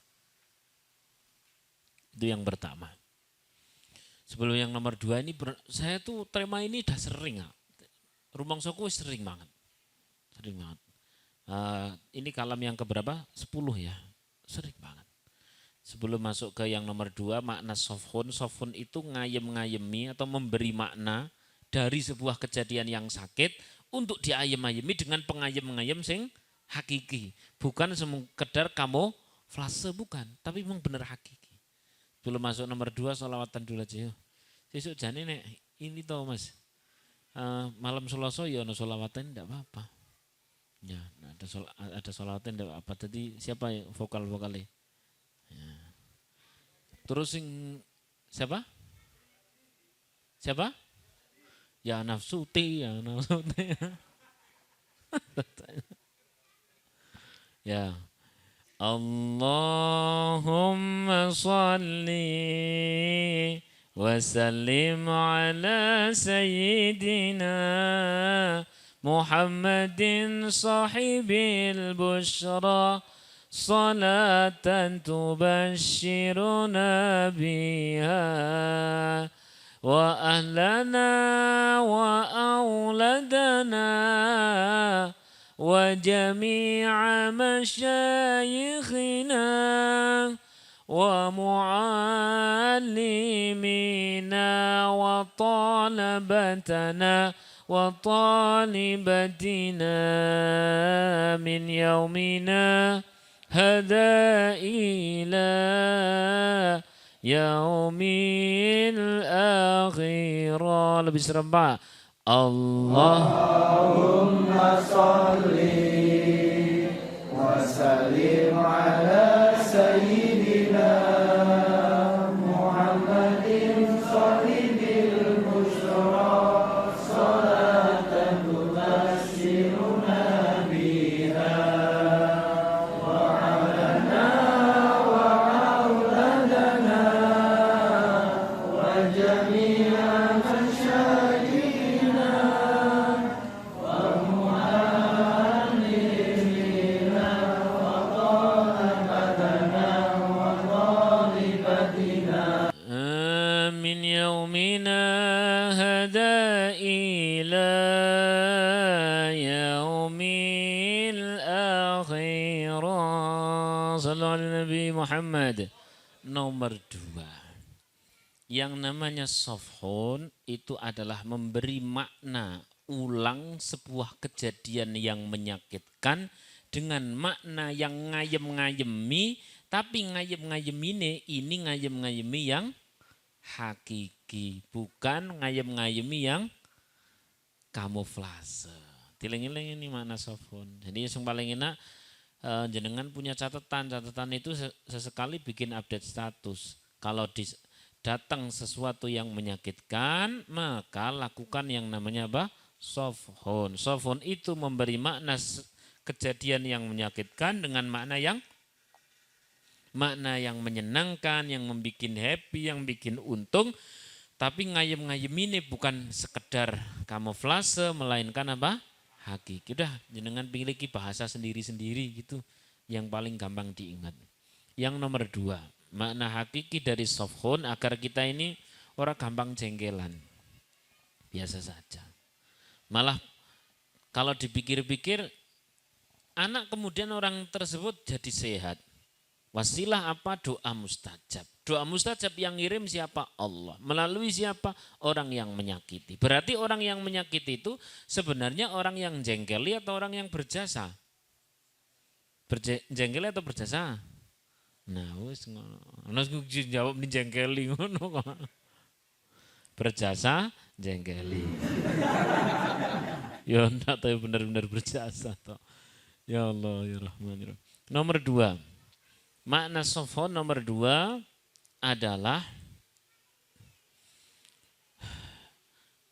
Itu yang pertama. Sebelum yang nomor 2 ini, saya tuh tema ini udah sering. Rumong Soku sering banget. Ini kalam yang keberapa? 10 ya. Sering banget. Sebelum masuk ke yang nomor 2, makna sofun. Sofun itu ngayem-ngayemi atau memberi makna dari sebuah kejadian yang sakit untuk diayem-ayemi dengan pengayem-ngayem sing hakiki. Bukan sekedar kamuflase, bukan. Tapi memang benar hakiki. Belum masuk nomor 2, sholawatan dulu aja. Sesuk jane nek ini tau Mas. Malam Selasa ya ono sholawatan enggak apa-apa. Ya, ada sholatin apa tadi siapa ya vokalnya? Ya. Terus siapa? Siapa? Ya nafsuti. Ya. Allahumma salli wa sallim ala sayyidina Muhammadin sahibil bushra salatan tubashiruna biha wa ahlana wa auladana وجميع مشايخنا ومعلمينا وطلبتنا وطالبتنا من يومنا هذا إلى يوم الآخرة. Lebih serempak Allahumma salli wa sallim ala sayyidina Muhammadin sahibil bushra salatan tubashiruna biha wa alana wa auladana wa jami'a masyayikhina من يومنا هذا إلى يوم الآخرة. Sallu ala Nabi Muhammad. Nomor 2. Yang namanya sofhun itu adalah memberi makna ulang sebuah kejadian yang menyakitkan dengan makna yang ngayem-ngayemi, tapi ngayem-ngayemi ini ngayem-ngayemi yang hakiki, bukan ngayem-ngayemi yang kamuflase. Tiling-iling ini makna sofhun. Jadi yang paling enak jenengan punya catatan itu sesekali bikin update status. Kalau datang sesuatu yang menyakitkan, maka lakukan yang namanya apa? Sofhun. Sofhun itu memberi makna kejadian yang menyakitkan dengan makna yang menyenangkan, yang membuat happy, yang bikin untung. Tapi ngayem-ngayem ini bukan sekedar kamuflase, melainkan apa? Hakiki. Udah, jenengan pilih bahasa sendiri-sendiri gitu, yang paling gampang diingat. Yang nomor 2, makna hakiki dari sofhun agar kita ini orang gampang jengkelan. Biasa saja. Malah kalau dipikir-pikir, anak kemudian orang tersebut jadi sehat. Wasilah apa? Doa mustajab. Doa mustajab yang ngirim siapa? Allah. Melalui siapa? Orang yang menyakiti. Berarti orang yang menyakiti itu sebenarnya orang yang jengkeli atau orang yang berjasa? Jengkeli atau berjasa? Nah, wis ngono jawab nih jengkeli ngono kok. Berjasa, jengkeli. Ya enggak tahu benar-benar berjasa toh. Ya Allah, ya Rahman, ya Rahim. Nomor 2. Makna sofhun nomor 2 adalah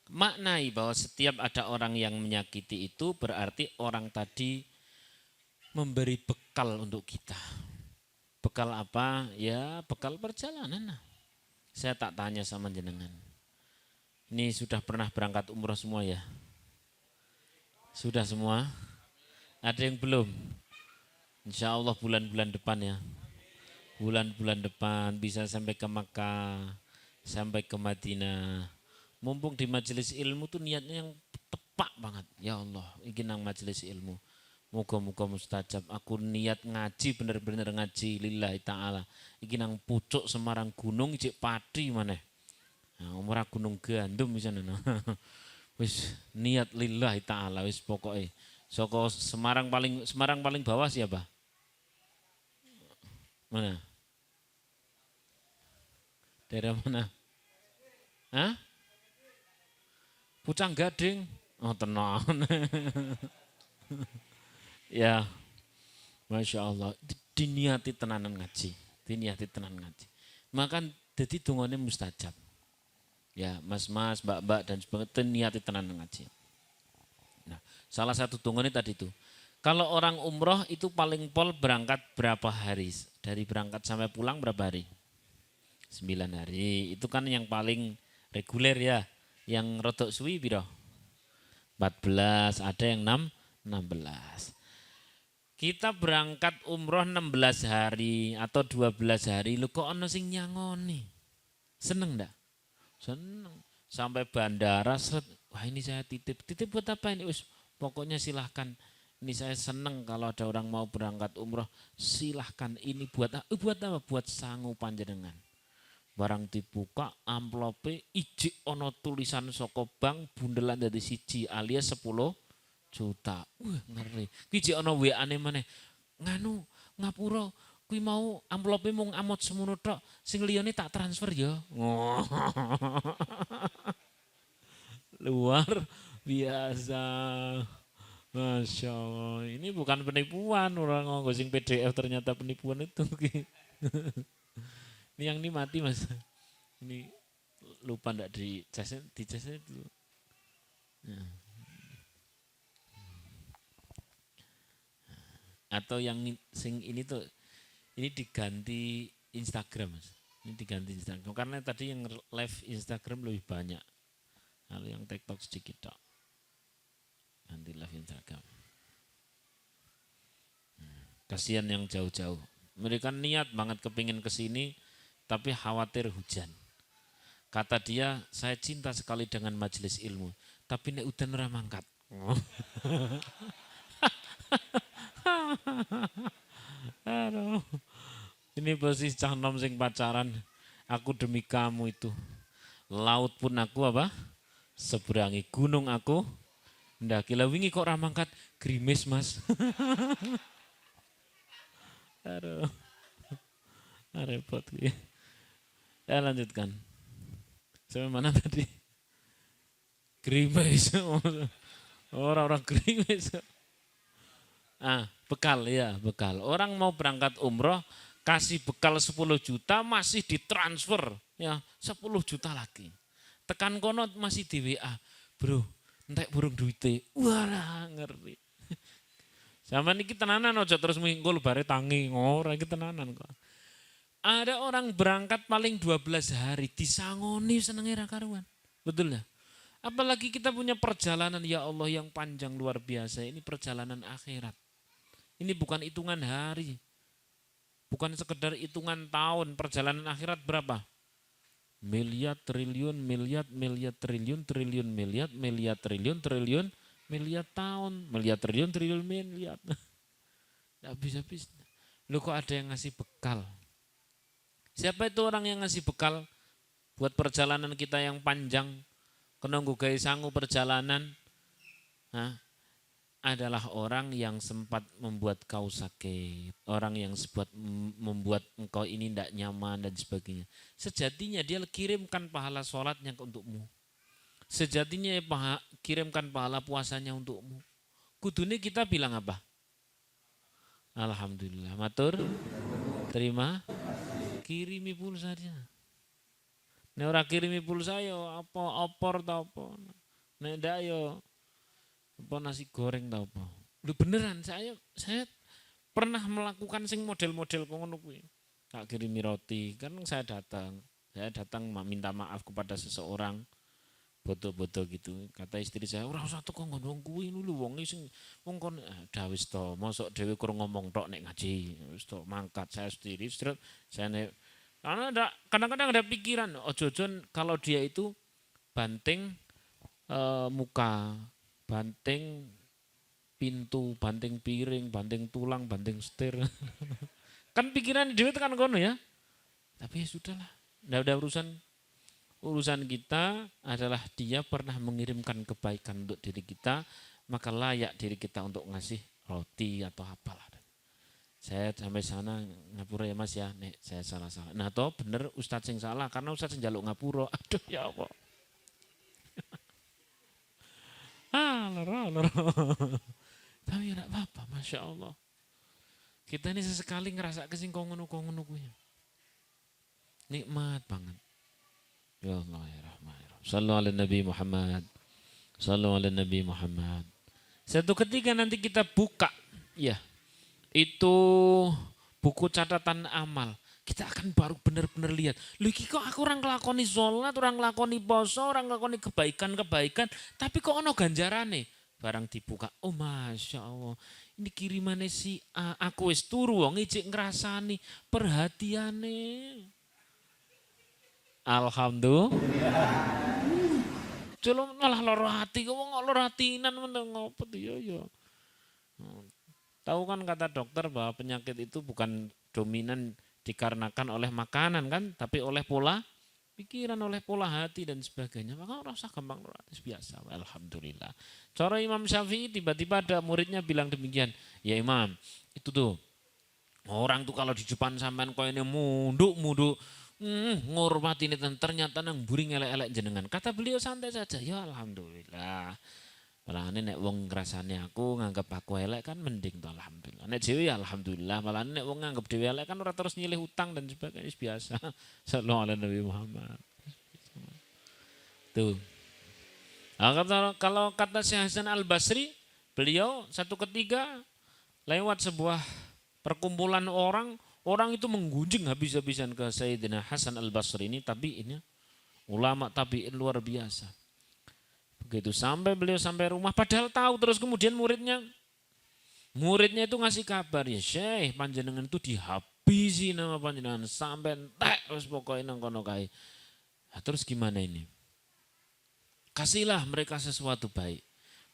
maknai bahwa setiap ada orang yang menyakiti itu berarti orang tadi memberi bekal untuk kita. Bekal apa? Ya bekal perjalanan. Saya tak tanya sama jenengan. Ini sudah pernah berangkat umroh semua ya? Sudah semua? Ada yang belum? Insya Allah bulan-bulan depan ya. Bulan-bulan depan bisa sampai ke Makkah, sampai ke Madinah. Mumpung di majelis ilmu tuh niatnya yang tepat banget. Ya Allah, ini nang majelis ilmu. Moga-moga mustajab. Aku niat ngaji bener-bener ngaji lillahi ta'ala. Iki nang pucuk Semarang Gunung cek pati maneh. Nah, umrah Gunung Gandum misalnya. Wis niat lillahi ta'ala wis pokoknya. Soko Semarang paling bawah siapa? Mana? Daerah mana? Hah? Pucang Gading. Oh tenang. Ya, Masya Allah. Diniati tenanan ngaji. Diniati tenanan ngaji. Maka jadi dungane mustajab. Ya, mas-mas, mbak-mbak dan sebagainya niati tenanan ngaji. Nah, salah satu dungane tadi itu. Kalau orang umroh itu paling pol berangkat berapa hari? Dari berangkat sampai pulang berapa hari? 9 hari. Itu kan yang paling reguler ya. Yang rodok suwi piro? 14, ada yang 16. Kita berangkat umroh 16 hari atau 12 hari. Lu kok ono sing nyangoni? Seneng enggak? Seneng. Sampai bandara seret. Wah ini saya titip. Titip buat apa ini? Pokoknya silahkan. Ini saya seneng kalau ada orang mau berangkat umroh. Silahkan ini buat apa? Buat sangu panjenengan. Barang dibuka amplope ijik ono tulisan saka bank bundelan dari siji alias 10 juta. Ngeri. Ijik ono WA-ne maneh. Nganu ngapura kuwi mau amplope mung amot semono tok. Sing liyane tak transfer ya. Luar biasa. Masya Allah. Ini bukan penipuan. Orang ngomong sing PDF ternyata penipuan itu. Ini yang ini mati mas. Ini lupa ndak di casnya dulu. Nah. Atau yang sing ini tuh ini diganti Instagram mas. Ini diganti Instagram karena tadi yang live Instagram lebih banyak. Kalau yang TikTok sedikit tak. Ganti live Instagram. Kasihan yang jauh-jauh. Mereka niat banget kepingin kesini. Tapi khawatir hujan. Kata dia, saya cinta sekali dengan majelis ilmu. Tapi nek udan ora mangkat. Aduh. Ini posisi cah nom sing pacaran. Aku demi kamu itu. Laut pun aku apa? Seberangi gunung aku. Ndaki lah wingi kok ora mangkat. Grimis mas. Aduh. Repot gitu. Ya lanjutkan. Sampai mana tadi? Grimis. Orang-orang grimis. Bekal ya, bekal. Orang mau berangkat umroh, kasih bekal 10 juta masih ditransfer. Ya, 10 juta lagi. Tekan kono masih di WA. Bro, entek burung duite. Wah, ngeri. Sama niki tenanan aja terus minggul bare tangi. Ora iki tenanan kok. Ada orang berangkat paling 12 hari, disangoni senenge ra karuan. Betul ya? Apalagi kita punya perjalanan ya Allah yang panjang luar biasa. Ini perjalanan akhirat. Ini bukan hitungan hari. Bukan sekedar hitungan tahun. Perjalanan akhirat berapa? Miliar, triliun, miliar, triliun, triliun, miliar triliun, triliun, miliar tahun. Miliar, triliun, triliun, miliar. Tidak habis-habis. Loh kok ada yang ngasih bekal? Siapa itu orang yang ngasih bekal buat perjalanan kita yang panjang, kenunggu gaya sangu perjalanan, adalah orang yang sempat membuat kau sakit, orang yang sempat membuat engkau ini tidak nyaman dan sebagainya. Sejatinya dia kirimkan pahala sholatnya untukmu. Sejatinya kirimkan pahala puasanya untukmu. Kudune kita bilang apa? Alhamdulillah, matur, terima. Kirimi pulsanya. Nek ora kirimi pulsa yo apa opor ta apa. Nek ndak yo apa nasi goreng ta apa. Lu beneran saya pernah melakukan sing model-model ngono kuwi. Tak kirimi roti, kan saya datang minta maaf kepada seseorang. Boto-boto gitu. Kata istri saya, ora usah teko ngomong kuwi lho wong sing wong kon wis to, mosok dhewe kurang ngomong tok nek ngaji. Wis to mangkat saya sendiri, saya karena kadang-kadang ada pikiran, ojo-ojo kalau dia itu banting muka, banting pintu, banting piring, banting tulang, banting setir. Kan pikiran dhewe tekan kono ya. Tapi ya sudahlah, enggak ada urusan kita adalah dia pernah mengirimkan kebaikan untuk diri kita, maka layak diri kita untuk ngasih roti atau apalah. Saya sampai sana ngapura ya mas ya, nek saya salah. Nah toh bener Ustadz yang salah karena Ustadz yang jaluk ngapura. Aduh ya Allah. Loro. Tapi tidak apa-apa, Masya Allah. Kita ini sesekali ngerasa kesingkong ngono-ngono kuwi. Nikmat banget. Ya Allah ya Rahman. Sallu ala Nabi Muhammad. Sallu ala Nabi Muhammad. Satu ketika nanti kita buka, ya, itu buku catatan amal. Kita akan baru benar-benar lihat. Loh iki kok aku orang ngelakoni sholat, orang ngelakoni poso, orang ngelakoni kebaikan-kebaikan. Tapi kok ono ganjarane? Barang dibuka, oh Masya Allah. Ini kirimannya si A, aku wis turu wong ijik ngrasani perhatiane. Alhamdulillah. Celum malah loro hati, kok loro hatinan meneng ngopo ya. Tahu kan kata dokter bahwa penyakit itu bukan dominan dikarenakan oleh makanan kan, tapi oleh pola pikiran, oleh pola hati dan sebagainya. Maka rasa gampang loro hati biasa. Alhamdulillah. Cara Imam Syafi'i tiba-tiba ada muridnya bilang demikian, ya Imam, itu tuh orang tuh kalau di depan sampean koyone munduk-munduk, ngormati ini ternyata nang buri ngelek-elek jenengan. Kata beliau santai saja, ya Alhamdulillah. Malah nek wong ngrasane aku nganggep aku elek kan mending tuh Alhamdulillah. Nek dhewe ya Alhamdulillah, malah nek wong nganggep dhewe elek kan ora terus nyilih utang dan sebagainya biasa. Sallallahu alaihi Nabi Muhammad. Tuh. Kalau kata Syekh Hasan Al-Basri, beliau satu ketika lewat sebuah perkumpulan orang itu menggunjing habis-habisan ke Sayyidina Hasan Al-Basri ini, tapi ini ulama tabi'in luar biasa. Begitu sampai beliau sampai rumah, padahal tahu, terus kemudian muridnya itu ngasih kabar, ya Syekh panjenengan itu dihabisi nama panjenengan sampai entek wis pokoknya nang kono kae. Nah, terus gimana ini? Kasihlah mereka sesuatu baik.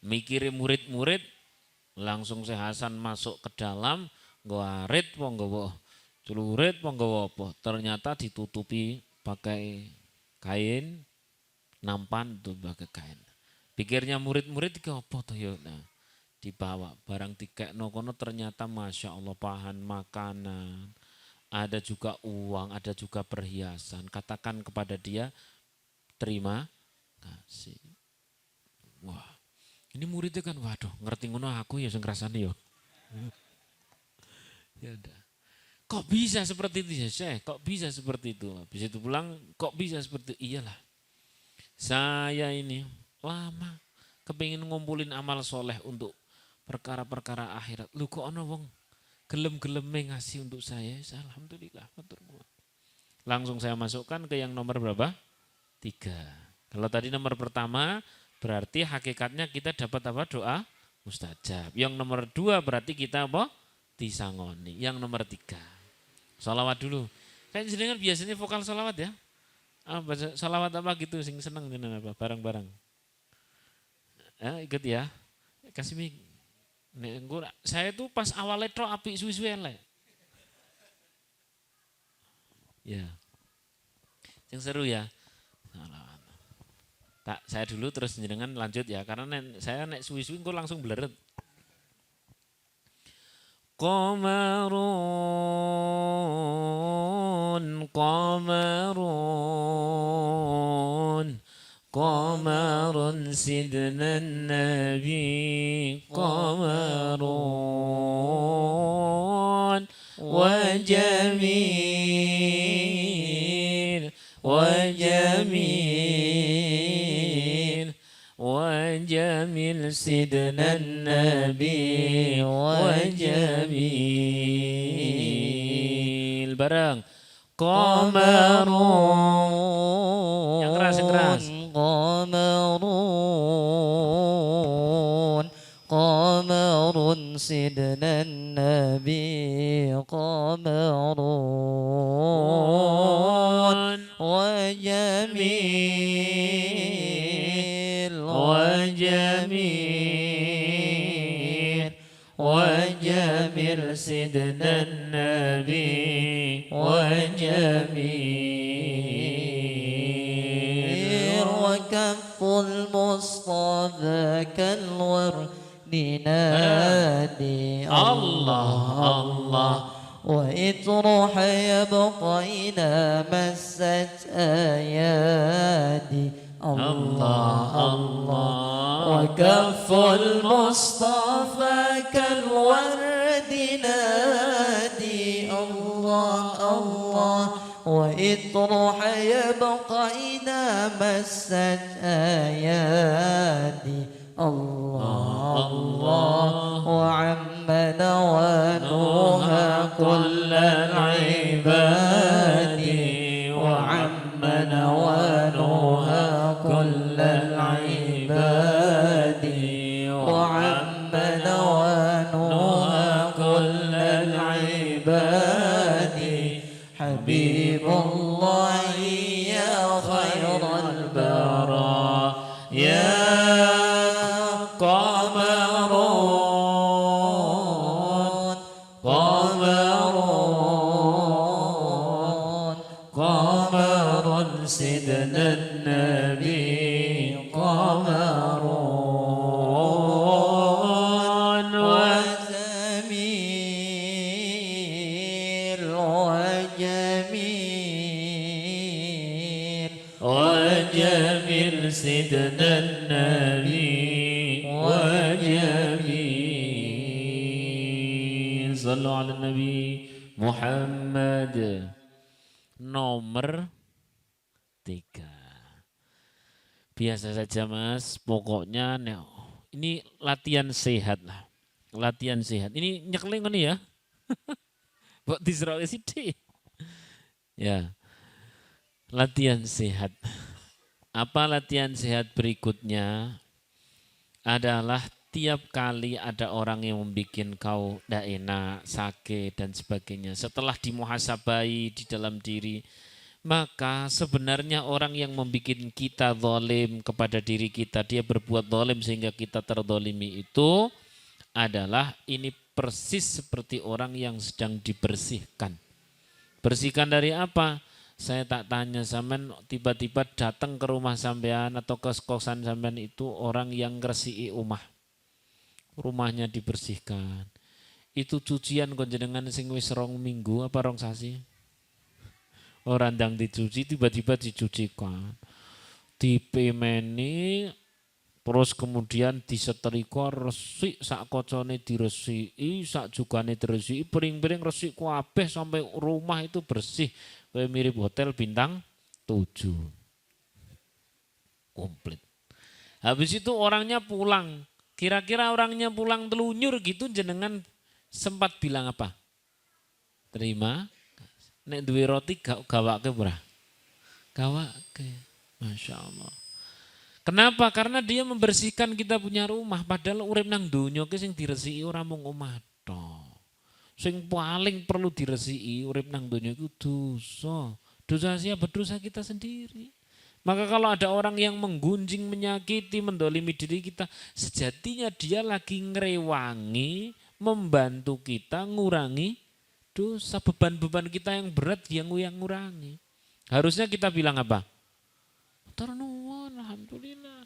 Mikirin murid-murid, langsung Syekh Hasan masuk ke dalam, nggarit wong nggawa celurit wong nggawa apa? Ternyata ditutupi pakai kain, nampan itu pakai kain. Pikirnya murid-murid iki apa to ya? Nah, dibawa barang dikekno kono ternyata Masya Allah bahan makanan, ada juga uang, ada juga perhiasan. Katakan kepada dia, terima kasih. Wah, ini muridnya kan, waduh, ngerti ngono aku ya sing ngrasani yo. Ya udah. Kok bisa seperti itu ya Syekh? Kok bisa seperti itu? Habis itu pulang, kok bisa seperti itu? Iyalah. Saya ini lama kepingin ngumpulin amal soleh untuk perkara-perkara akhirat. Lu kok ono wong gelem-geleme ngasih untuk saya? Alhamdulillah. Langsung saya masukkan ke yang nomor berapa? 3. Kalau tadi nomor pertama berarti hakikatnya kita dapat apa? Doa mustajab. Yang nomor 2 berarti kita apa? Disangoni. Yang nomor 3. Sholawat dulu. Kan jenengan biasanya vokal sholawat ya? Sholawat apa gitu sing seneng jenengan apa? Barang-barang. Ikut ya. Kasih mik. Saya tuh pas awalnya tro api suwi-suwi elek. Ya. Yang seru ya. Tak, saya dulu terus jenengan lanjut ya, karena saya nek suwi-suwi engko langsung bleret. Qamarun sidna nabi qamarun wa jamil وجميل سيدنا النبي وجميل bareng qamarun yang keras qamarun سيدنا النبي qamarun وجميل سيدنا النبي وجميل وكف المصطفى كالورد نادي الله الله وإطرح يبقى إلى مست أيادي الله الله وكف المصطفى كالورد نادي الله الله وإطرح يبقى إذا مست أيادي الله الله وعم نوانها كل العباد وعم نوانها كل العباد وعم نوانها كل العباد حبيب الله يا خير البراء يا قمرون قمرون قمر سيدنا النبي قمرون وجميل وجميل وجميل سيدنا النبي وجميل صلوا على النبي محمد. Nomor 3. Biasa saja Mas, pokoknya ini latihan sehat lah. Latihan sehat. Ini nyekeling kan ya? Buat disrawe sithik. Ya. Latihan sehat. Apa latihan sehat berikutnya? Adalah tiap kali ada orang yang membuat kau tidak enak, sakit dan sebagainya. Setelah dimuhasabai di dalam diri, maka sebenarnya orang yang membuat kita zalim kepada diri kita, dia berbuat zalim sehingga kita terzalimi itu adalah ini persis seperti orang yang sedang dibersihkan. Bersihkan dari apa? Saya tak tanya sampean, tiba-tiba datang ke rumah sampean atau ke kosan sampean itu orang yang ngresiki omah. Rumahnya dibersihkan. Itu cucian konjenengan sing wis 2 minggu apa 2 sasi. Orang ndang dicuci tiba-tiba dicucikan. Dipemeni terus kemudian disetrika resik sak kocone diresiki, sak jugane diresiki, piring-piring resik kabeh sampai rumah itu bersih. Kayak mirip hotel bintang 7. Komplit. Habis itu orangnya pulang. Kira-kira orangnya pulang telunyur gitu jenengan sempat bilang apa? Terima. Nek duwe roti gawake ora? Gawake. Masya Allah. Kenapa? Karena dia membersihkan kita punya rumah. Padahal urip nang donya ki sing diresiki ora mung omah tok. Sing paling perlu diresiki urip nang donya iku dosa. Dosa siapa? Dosa kita sendiri. Maka kalau ada orang yang menggunjing, menyakiti, mendolimi diri kita, sejatinya dia lagi ngerewangi, membantu kita ngurangi dosa, beban-beban kita yang berat yang ngurangi. Harusnya kita bilang apa? Ternuwun, alhamdulillah.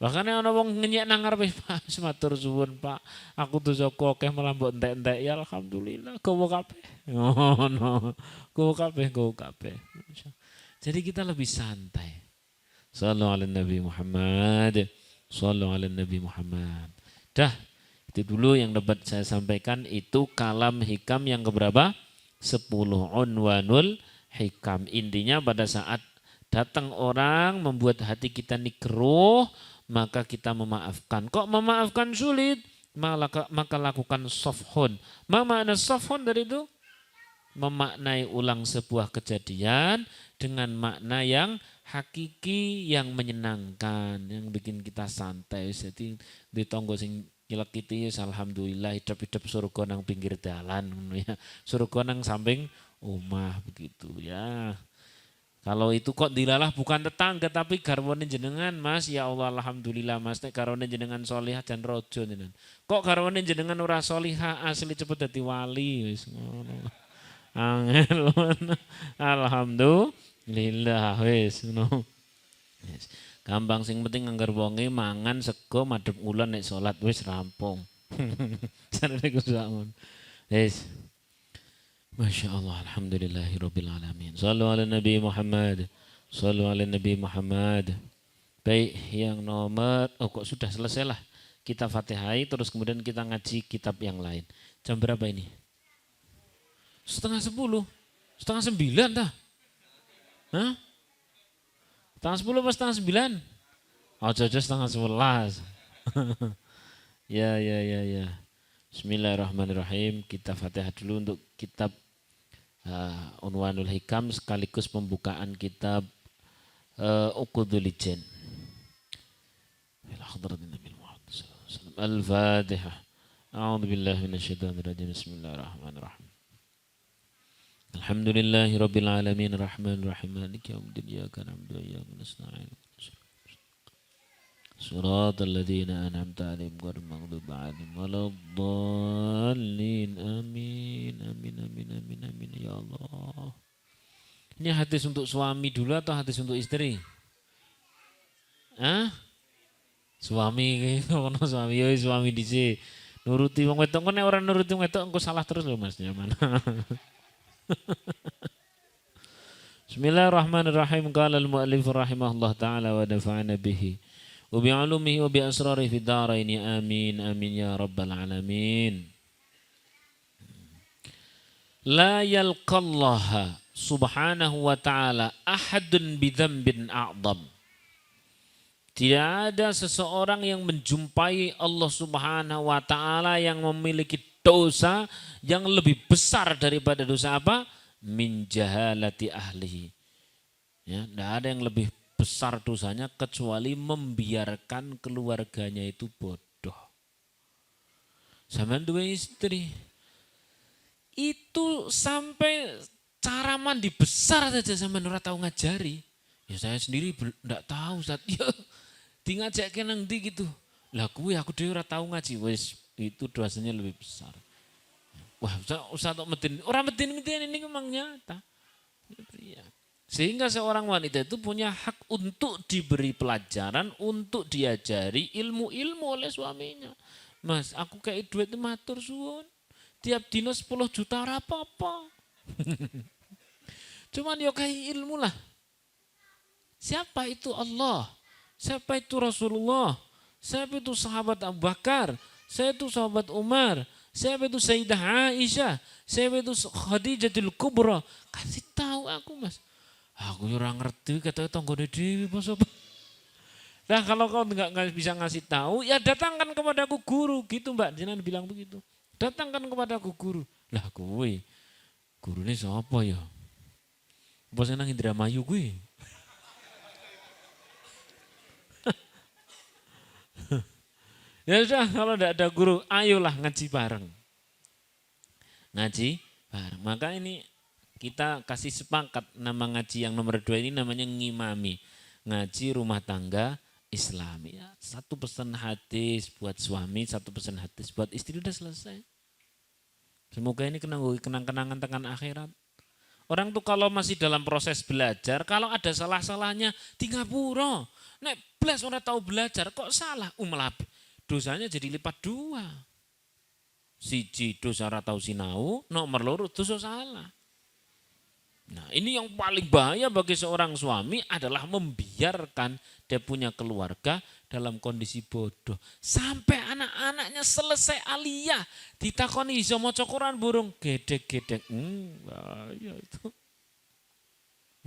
Bahkan ana wong ngenyek nang ngarepe Pak, matur suwun Pak. Aku dosa akeh malah mbok entek-entek ya alhamdulillah, gowo kabeh. Ngono. Gowo kabeh. Jadi kita lebih santai. Sallu ala Nabi Muhammad. Sallu ala Nabi Muhammad. Dah, itu dulu yang dapat saya sampaikan. Itu kalam hikam yang keberapa? 10 unwanul hikam. Intinya pada saat datang orang membuat hati kita keruh, maka kita memaafkan. Kok memaafkan sulit? Maka lakukan sofhun. Ma makna sofhun dari itu? Memaknai ulang sebuah kejadian dengan makna yang hakiki, yang menyenangkan, yang bikin kita santai. Jadi di tonggo sing nyelekiti alhamdulillah hidup-hidup surga nang pinggir dalan ya. Surga nang samping omah begitu ya. Kalau itu kok dilalah bukan tetangga tapi garwane jenengan Mas, ya Allah alhamdulillah Mas, nek garwane jenengan solihah dan rojo jenengan. Kok garwane jenengan ora solihah asli cepet dadi wali wis ngono. Angel alhamdulillah wis ngono. Yes. Gampang sing penting anggar wonge mangan sego madhep ulun nek salat wis rampung. Sarene Gus Samun. Wis. Masya Allah, alhamdulillahirabbil alamin. Sallu ala Nabi Muhammad. Sallu ala Nabi Muhammad. Baik, yang nomor, oh kok sudah selesai lah. Kita Fatihai, terus kemudian kita ngaji kitab yang lain. Jam berapa ini? 9:30, 8:30 dah. Hah? 10:30 apa 8:30? Oh, jauh 10:30. Ya. Bismillahirrahmanirrahim. Kita Fatihah dulu untuk kitab Unwanul Hikam sekaligus pembukaan kitab Uqudul Jen. Al-Fatihah. A'udzubillahi minasyaitonir rajim. Bismillahirrahmanirrahim. Alhamdulillahi rabbil alamin arrahmanir rahim maliki yaumiddin iyyaka na'budu wa iyyaka nasta'in. Shiratal ladzina an'amta 'alaihim ghairil maghdubi 'alaihim waladdallin. Amin ya Allah. Ini hadis untuk suami dulu atau hadis untuk istri? Hah? Suami ono suami yo suami dhisik. Nuruti wong wedok nek ora nuruti wong wedok engko salah terus lho Mas nyaman. Bismillahirrahmanirrahim. Qala al-mu'allif rahimahullah taala wa nafa'ana bihi wa bi 'ulumihi wa bi asrarihi fid dharain amin ya rabbal alamin. La yalqallaha subhanahu wa ta'ala ahadun bi dzambin a'dham. Tidak ada seseorang yang menjumpai Allah Subhanahu wa ta'ala yang memiliki dosa yang lebih besar daripada dosa apa? Min jahalati ahlihi. Ya, tidak ada yang lebih besar dosanya kecuali membiarkan keluarganya itu bodoh. Sama dua istri. Itu sampai cara mandi besar saja sama ora tahu ngajari. Ya saya sendiri tidak tahu Ustaz. Ya di ngajak nang ndi gitu. Lah kuwi aku dhewe ora tahu ngaji wis itu dosanya lebih besar. Wah, usah tok medeni. Ora medeni ini memang nyata. Sehingga seorang wanita itu punya hak untuk diberi pelajaran, untuk diajari ilmu-ilmu oleh suaminya. Mas, aku kayak duit matur suwun. Tiap dino 10 juta ora apa-apa. Cuman yo kayak ilmu lah. Siapa itu Allah? Siapa itu Rasulullah? Siapa itu sahabat Abu Bakar? Siapa itu sahabat Umar? Siapa itu Sayyidah Aisyah? Siapa itu Khadijatul Kubra? Kasih tahu aku Mas. Aku ora ngerti kata tanggane dhewe Mas. Nah kalau kau nggak bisa ngasih tahu, ya datangkan kepadaku guru gitu Mbak. Jangan bilang begitu. Datangkan kepadaku guru. Lah kuwi gurune sapa ya? Bos nang Indramayu kuwi. Ya sudah, kalau tidak ada guru, ayolah ngaji bareng. Ngaji bareng. Maka ini kita kasih sepakat nama ngaji yang nomor 2 ini namanya ngimami. Ngaji rumah tangga Islami. Ya, 1 pesan hadis buat suami, 1 pesan hadis buat istri, udah selesai. Semoga ini kenang-kenangan tekan akhirat. Orang tuh kalau masih dalam proses belajar, kalau ada salah-salahnya, tinggal pura. Nek blas orang tahu belajar, kok salah? Dosanya jadi lipat 2. Siji dosa ora tau sinau, nomor 2 dosa salah. Nah ini yang paling bahaya bagi seorang suami adalah membiarkan dia punya keluarga dalam kondisi bodoh. Sampai anak-anaknya selesai aliyah, ditakoni iso maca Quran burung, gedek-gedek. Bahaya itu.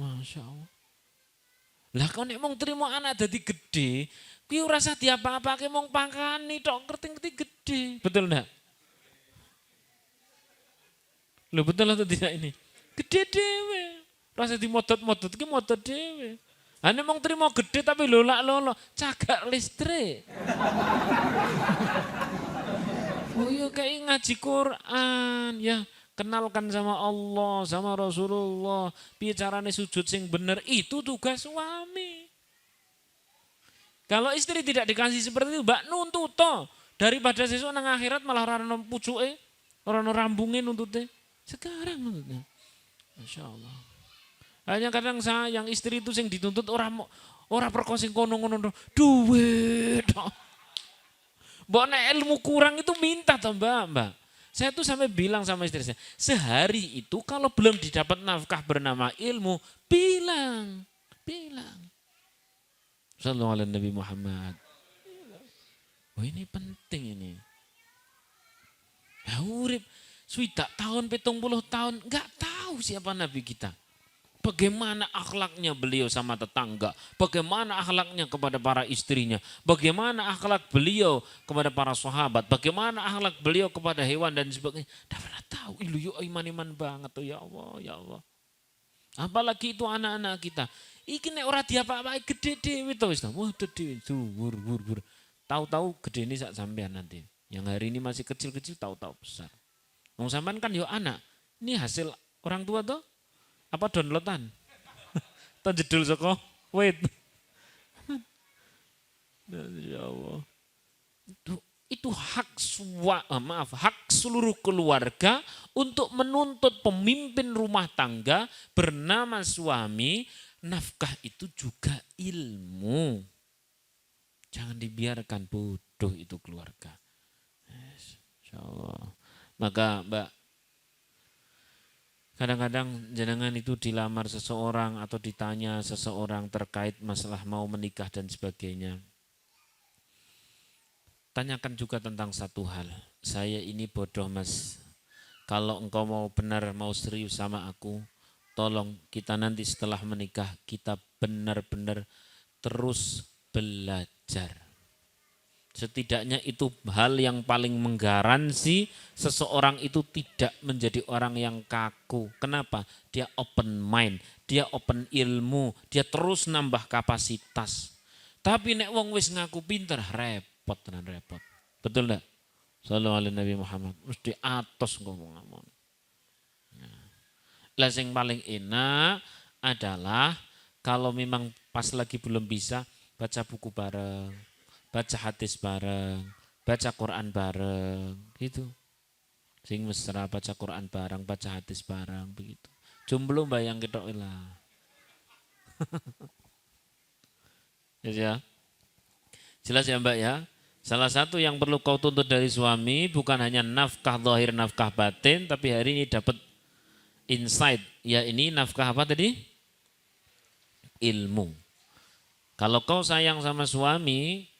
Masya Allah. Lah kau nek mong trimo anak dadi gede, kuwi ora usah diapa-apake mong pangkani tok ngerti-ngerti gede. Betul enggak? Lho betul atau tidak ini? Gede dhewe. Ora usah dimodot-modot ki modot dhewe. Ha nek mong trimo gede tapi lolak-lolo, cagak listrik. Oh iya kayak ngaji Quran ya. Kenalkan sama Allah, sama Rasulullah. Piye carane sujud sing bener, itu tugas suami. Kalau istri tidak dikasih seperti itu, mbak nuntut toh. Daripada sesuk nang akhirat malah ora ono pucuke, ora ono rambunge nuntute. Sekarang nuntutnya. Masya Allah. Hanya kadang yang istri itu sing dituntut ora perkara sing kono-ngono duit. Mbok nek ilmu kurang itu minta toh Mbak. Saya tuh sampai bilang sama istri saya, sehari itu kalau belum didapat nafkah bernama ilmu, bilang. Sallallahu alaihi Nabi Muhammad. Oh ini penting ini. Ya urip swidak tahun 70 tahun enggak tahu siapa nabi kita. Bagaimana akhlaknya beliau sama tetangga, bagaimana akhlaknya kepada para istrinya, bagaimana akhlak beliau kepada para sahabat, bagaimana akhlak beliau kepada hewan dan sebagainya. Tidak pernah tahu. Yuk iman-iman banget tuh ya Allah, ya Allah. Apalagi itu anak-anak kita. Iki nek ora diapa-apai gede dhewe to wis. Wah gede dhuwur. Tahu-tahu gede ini sak sampean nanti. Yang hari ini masih kecil-kecil tahu-tahu besar. Wong sampean kan yo anak. Ini hasil orang tua toh? Apa downloadan? Atau jedul saka wait. Ya Allah. Itu hak hak seluruh keluarga untuk menuntut pemimpin rumah tangga bernama suami. Nafkah itu juga ilmu. Jangan dibiarkan bodoh itu keluarga. Insya Allah. Maka Mbak, kadang-kadang jenengan itu dilamar seseorang atau ditanya seseorang terkait masalah mau menikah dan sebagainya. Tanyakan juga tentang satu hal. Saya ini bodoh mas. Kalau engkau mau benar, mau serius sama aku, tolong kita nanti setelah menikah kita benar-benar terus belajar. Setidaknya itu hal yang paling menggaransi seseorang itu tidak menjadi orang yang kaku. Kenapa? Dia open mind, dia open ilmu, dia terus nambah kapasitas. Tapi nek wong wis ngaku pinter, repot tenan repot. Betul enggak? Sallallahu alaihi Nabi Muhammad. Mesti atos ngomong-ngomong. Lah sing paling enak adalah kalau memang pas lagi belum bisa, baca buku bareng. Baca hadis bareng, baca Quran bareng, gitu. Sing mesra baca Quran bareng, baca hadis bareng, begitu. Jomblo bayang ketok lah. Ya. Jelas ya Mbak ya. Salah satu yang perlu kau tuntut dari suami bukan hanya nafkah zahir, nafkah batin, tapi hari ini dapat insight. Ya ini nafkah apa tadi? Ilmu. Kalau kau sayang sama suami,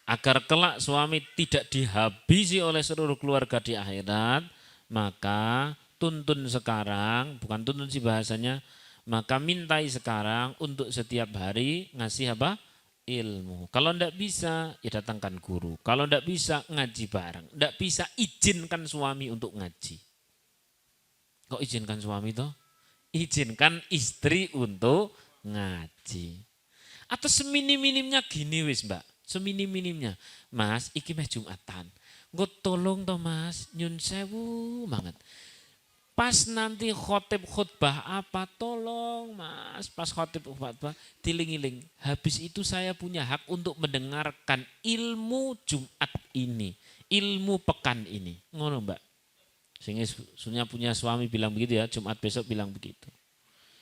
agar kelak suami tidak dihabisi oleh seluruh keluarga di akhirat, maka tuntun sekarang, bukan tuntun sih bahasanya, maka mintai sekarang untuk setiap hari ngasih apa? Ilmu. Kalau ndak bisa, ya datangkan guru. Kalau ndak bisa, ngaji bareng. Ndak bisa, izinkan suami untuk ngaji. Kok izinkan suami toh? Izinkan istri untuk ngaji. Atau seminim-minimnya gini wis Mbak. Seminim-minimnya, mas, iki meh Jumatan. Nggo tolong toh mas, nyun sewu banget. Pas nanti khotbah apa, tolong mas, pas khotbah tiling-iling. Habis itu saya punya hak untuk mendengarkan ilmu Jumat ini, ilmu pekan ini. Ngono mbak. Sehingga punya suami bilang begitu ya, Jumat besok bilang begitu.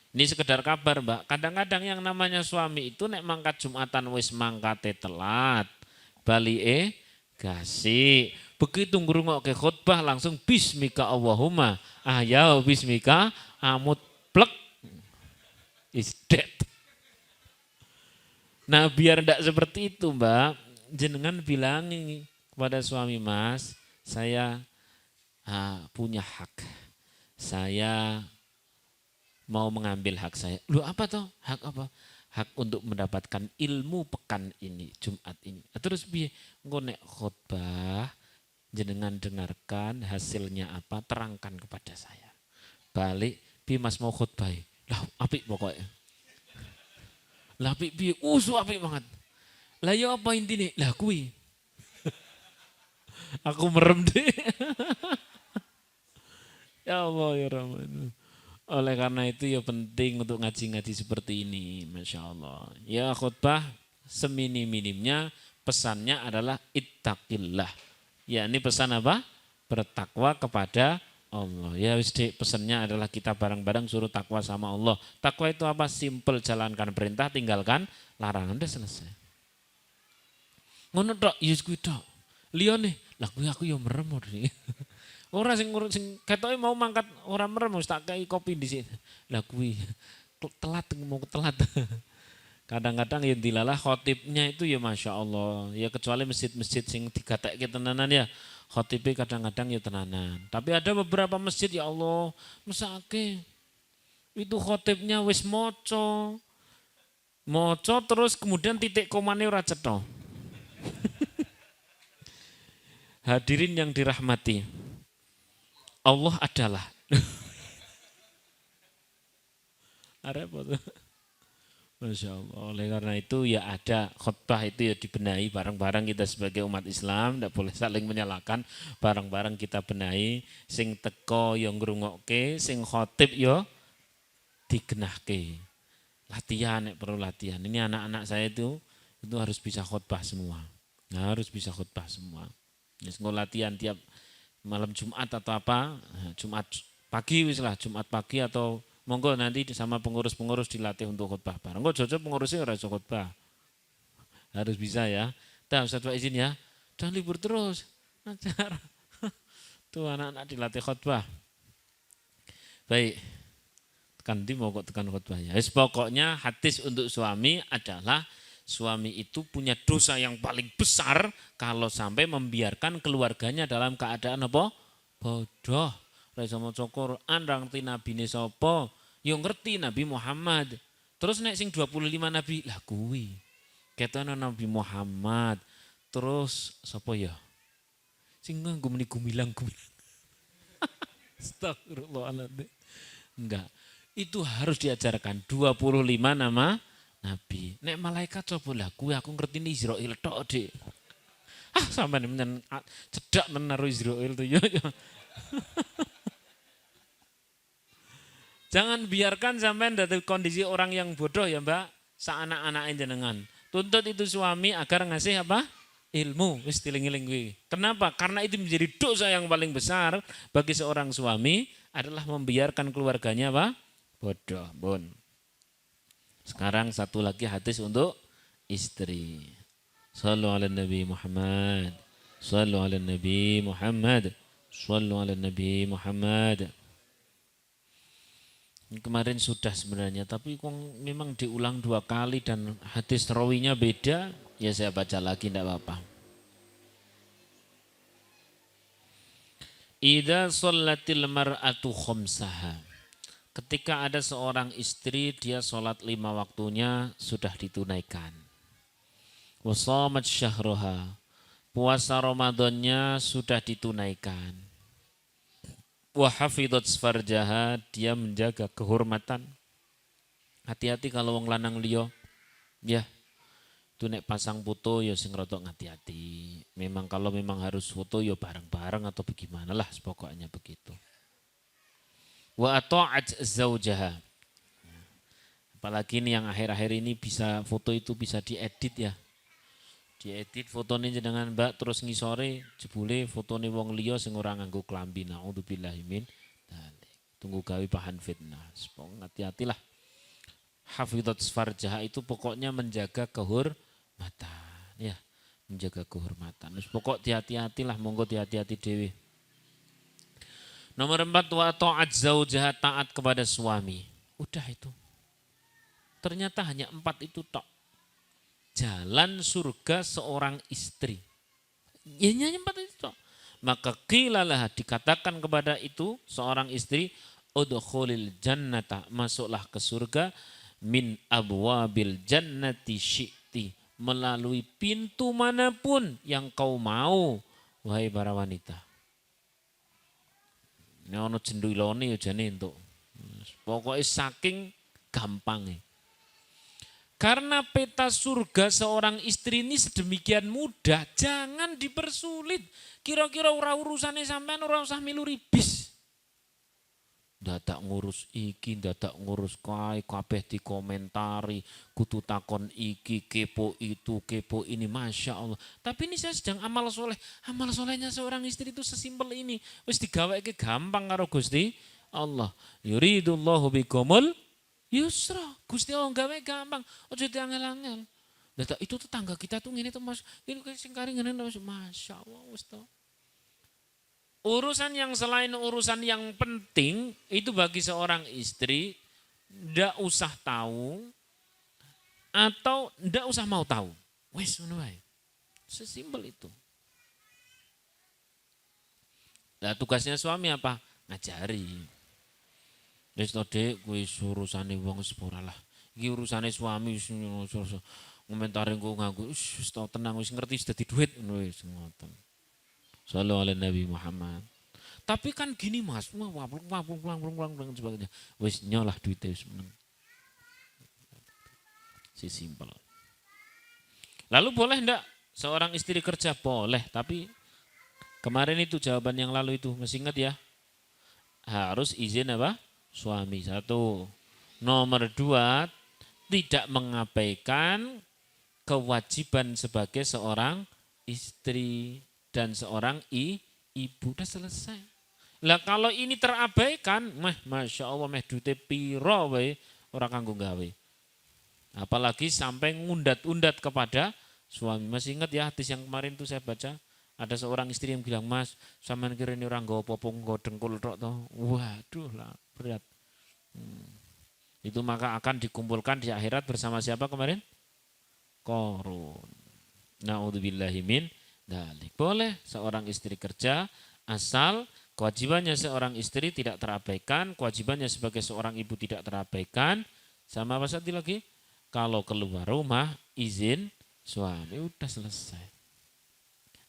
Ini sekedar kabar mbak, kadang-kadang yang namanya suami itu nek mangkat Jumatan wis mangkate telat, bali gasi. Begitu ngrungokke khutbah langsung bismika Allahumma, ya bismika amut plek, is dead. Nah biar ndak seperti itu mbak, jenengan bilangi kepada suami mas, saya punya hak, saya mau mengambil hak saya. Lu apa toh? Hak apa? Hak untuk mendapatkan ilmu pekan ini, Jumat ini. Terus piye? Engko nek khotbah jenengan dengarkan hasilnya apa, terangkan kepada saya. Balik piye Mas mau khotbah? Lah apik pokoknya. Lah apik piye? Apik banget. Lah ya apa intine? Lah kuwi. Aku merem deh. Ya Allah ya Rahman. Oleh karena itu ya penting untuk ngaji-ngaji seperti ini, Masya Allah. Ya khutbah seminim-minimnya pesannya adalah ittaqillah. Ya ini pesan apa? Bertakwa kepada Allah. Ya wis dek, pesannya adalah kita bareng-bareng suruh takwa sama Allah. Takwa itu apa? Simple, jalankan perintah, tinggalkan larangan, udah selesai. Ngono tok, yes kuwi tok. Liyane, lah kuwi aku ya merem nih. Ora sing ketoke mau mangkat ora merem wis tak kei kopi dhisik. Lah kuwi telat mau telat. Kadang-kadang yang dilalah khotibnya itu ya Masya Allah. Ya kecuali masjid-masjid sing digatekke tenanan ya. Khotibnya kadang-kadang ya tenanan. Tapi ada beberapa masjid ya Allah. Mesake itu khotibnya wis moco. Moco terus kemudian titik komane ora cetha. Hadirin yang dirahmati. Allah adalah. Repot. Masya Allah. Oleh karena itu ya ada khutbah itu ya dibenahi bareng-bareng kita sebagai umat Islam. Tidak boleh saling menyalahkan. Bareng-bareng kita benahi. Sing teko yang ngrungokke, sing khotib ya digenahke. Latihan, perlu latihan. Ini anak-anak saya itu harus bisa khutbah semua. Nah, harus bisa khutbah semua. Jadi latihan tiap malam Jumat atau apa, Jumat pagi wis lah, Jumat pagi atau monggo nanti sama pengurus-pengurus dilatih untuk khutbah bareng. Kok jojo pengurusnya ora iso khutbah. Harus bisa ya. Dah Ustaz Pak izin ya. Jangan libur terus. Ajar. Tuh anak-anak dilatih khutbah. Baik. Tekan di mau kok tekan khutbahnya. Pokoknya hadis untuk suami adalah suami itu punya dosa yang paling besar kalau sampai membiarkan keluarganya dalam keadaan apa? Bodoh. Ora iso maca Quran, ra ngerti nabine sapa. Yo ngerti Nabi Muhammad. Terus nek sing 25 nabi lah kuwi. Ketane Nabi Muhammad. Terus sapa ya? Sing nganggo muni gumilang-gumilang. Astagfirullahaladzim. Enggak. Itu harus diajarkan 25 nama nabi. Nek malaikat coba lah kuwi aku ngerti ni Israil tok, Dik. Sampeyan cedak menaruh Israil tuh ya. Jangan biarkan sampean dari kondisi orang yang bodoh ya Mbak, saanak-anak jenengan. Tuntut itu suami agar ngasih apa? Ilmu, wis dieling-eling kuwi. Kenapa? Karena itu menjadi dosa yang paling besar bagi seorang suami adalah membiarkan keluarganya apa? Bodoh, Bun. Sekarang satu lagi hadis untuk istri. Shallu ala Nabi Muhammad. Shallu ala Nabi Muhammad. Shallu ala Nabi Muhammad. Kemarin sudah sebenarnya, tapi kok memang diulang 2 kali dan hadis rawinya beda, ya saya baca lagi tidak apa-apa. Idza shallatil mar'atu khamsaha. Ketika ada seorang istri dia sholat 5 waktunya sudah ditunaikan. Wa shamat syahraha. Puasa Ramadannya sudah ditunaikan. Wa hafidhat farjaha, dia menjaga kehormatan. Hati-hati kalau wong lanang liya. Ya. Itu nek pasang foto ya sing rodok hati-hati. Memang kalau memang harus foto ya bareng-bareng atau bagaimana lah pokoknya begitu. Wa ata'at zaujaha. Apalagi ini yang akhir-akhir ini bisa foto itu bisa diedit ya. Diedit fotonya dengan Mbak terus ngisore jebule fotone wong liya sing ora nganggo klambi. Naudzubillahi min dzalik. Tunggu gawe bahan fitnah. Hati-hatilah. Hafidhat farjaha itu pokoknya menjaga kehormatan ya, menjaga kehormatan. Terus pokok hati-hatilah, monggo hati-hati dewe. Nomor 4 wa ta'at zaujaha, taat kepada suami. Udah itu. Ternyata hanya 4 itu tok. Jalan surga seorang istri. Ya hanya 4 itu tok. Maka qilalah, dikatakan kepada itu seorang istri, udkhulil jannata, masuklah ke surga, min abwabil jannati syi'ti, melalui pintu manapun yang kau mau, wahai para wanita. Ini ono jendulane ya jane entuk. Pokoknya saking gampangnya. Karena peta surga seorang istri ini sedemikian mudah, jangan dipersulit. Kira-kira ora urusane sampean ora usah milu ribis. Dadak ngurus iki, dadak ngurus kae, kabeh dikomentari, kudu takon iki, kepo itu, kepo ini, Masya Allah. Tapi ini saya sedang amal soleh. Amal solehnya seorang istri itu sesimpel ini. Wis digaweke gampang karo Gusti Allah. Yuridullahu bikumul yusra. Gusti Allah gawe gampang. Ojo diangel-angel. Dadak itu tetangga kita tuh ngene tuh Mas. Ini sing kari ngene Masya Allah wis to. Urusan yang selain urusan yang penting itu bagi seorang istri tidak usah tahu, atau ndak usah mau tahu. Wes ngono wae. Sesimpel itu. Nah, tugasnya suami apa? Ngajari. Wis to Dik, kuwi urusane wong sepura lah. Iki urusane suami wis ngomentari engko nganggo wis tau tenang wis ngerti wis dadi duit ngono wis ngoten. Sallallahu alaihi Nabi Muhammad. Tapi kan gini Mas, pulang sebagainya. Wis nyolah duitnya wis meneng. Si simpel. Lalu boleh ndak seorang istri kerja? Boleh, tapi kemarin itu jawaban yang lalu itu masih ingat ya? Harus izin apa? Suami. Satu. Nomor dua, tidak mengabaikan kewajiban sebagai seorang istri dan seorang ibu. Udah selesai. Lah kalau ini terabaikan, Masya Allah meh dute piro wae ora kanggo gawe. Apalagi sampai ngundat-undat kepada suami. Masih ingat ya hadis yang kemarin tuh saya baca? Ada seorang istri yang bilang, Mas, sampean kira ini orang nggawa popong nggawa dengkul tok toh. Waduh lah, berat. Itu maka akan dikumpulkan di akhirat bersama siapa kemarin? Korun. Na'udzubillahi min dzalik. Boleh seorang istri kerja asal kewajibannya seorang istri tidak terabaikan, kewajibannya sebagai seorang ibu tidak terabaikan. Sama apa satu lagi? Kalau keluar rumah izin suami, udah selesai.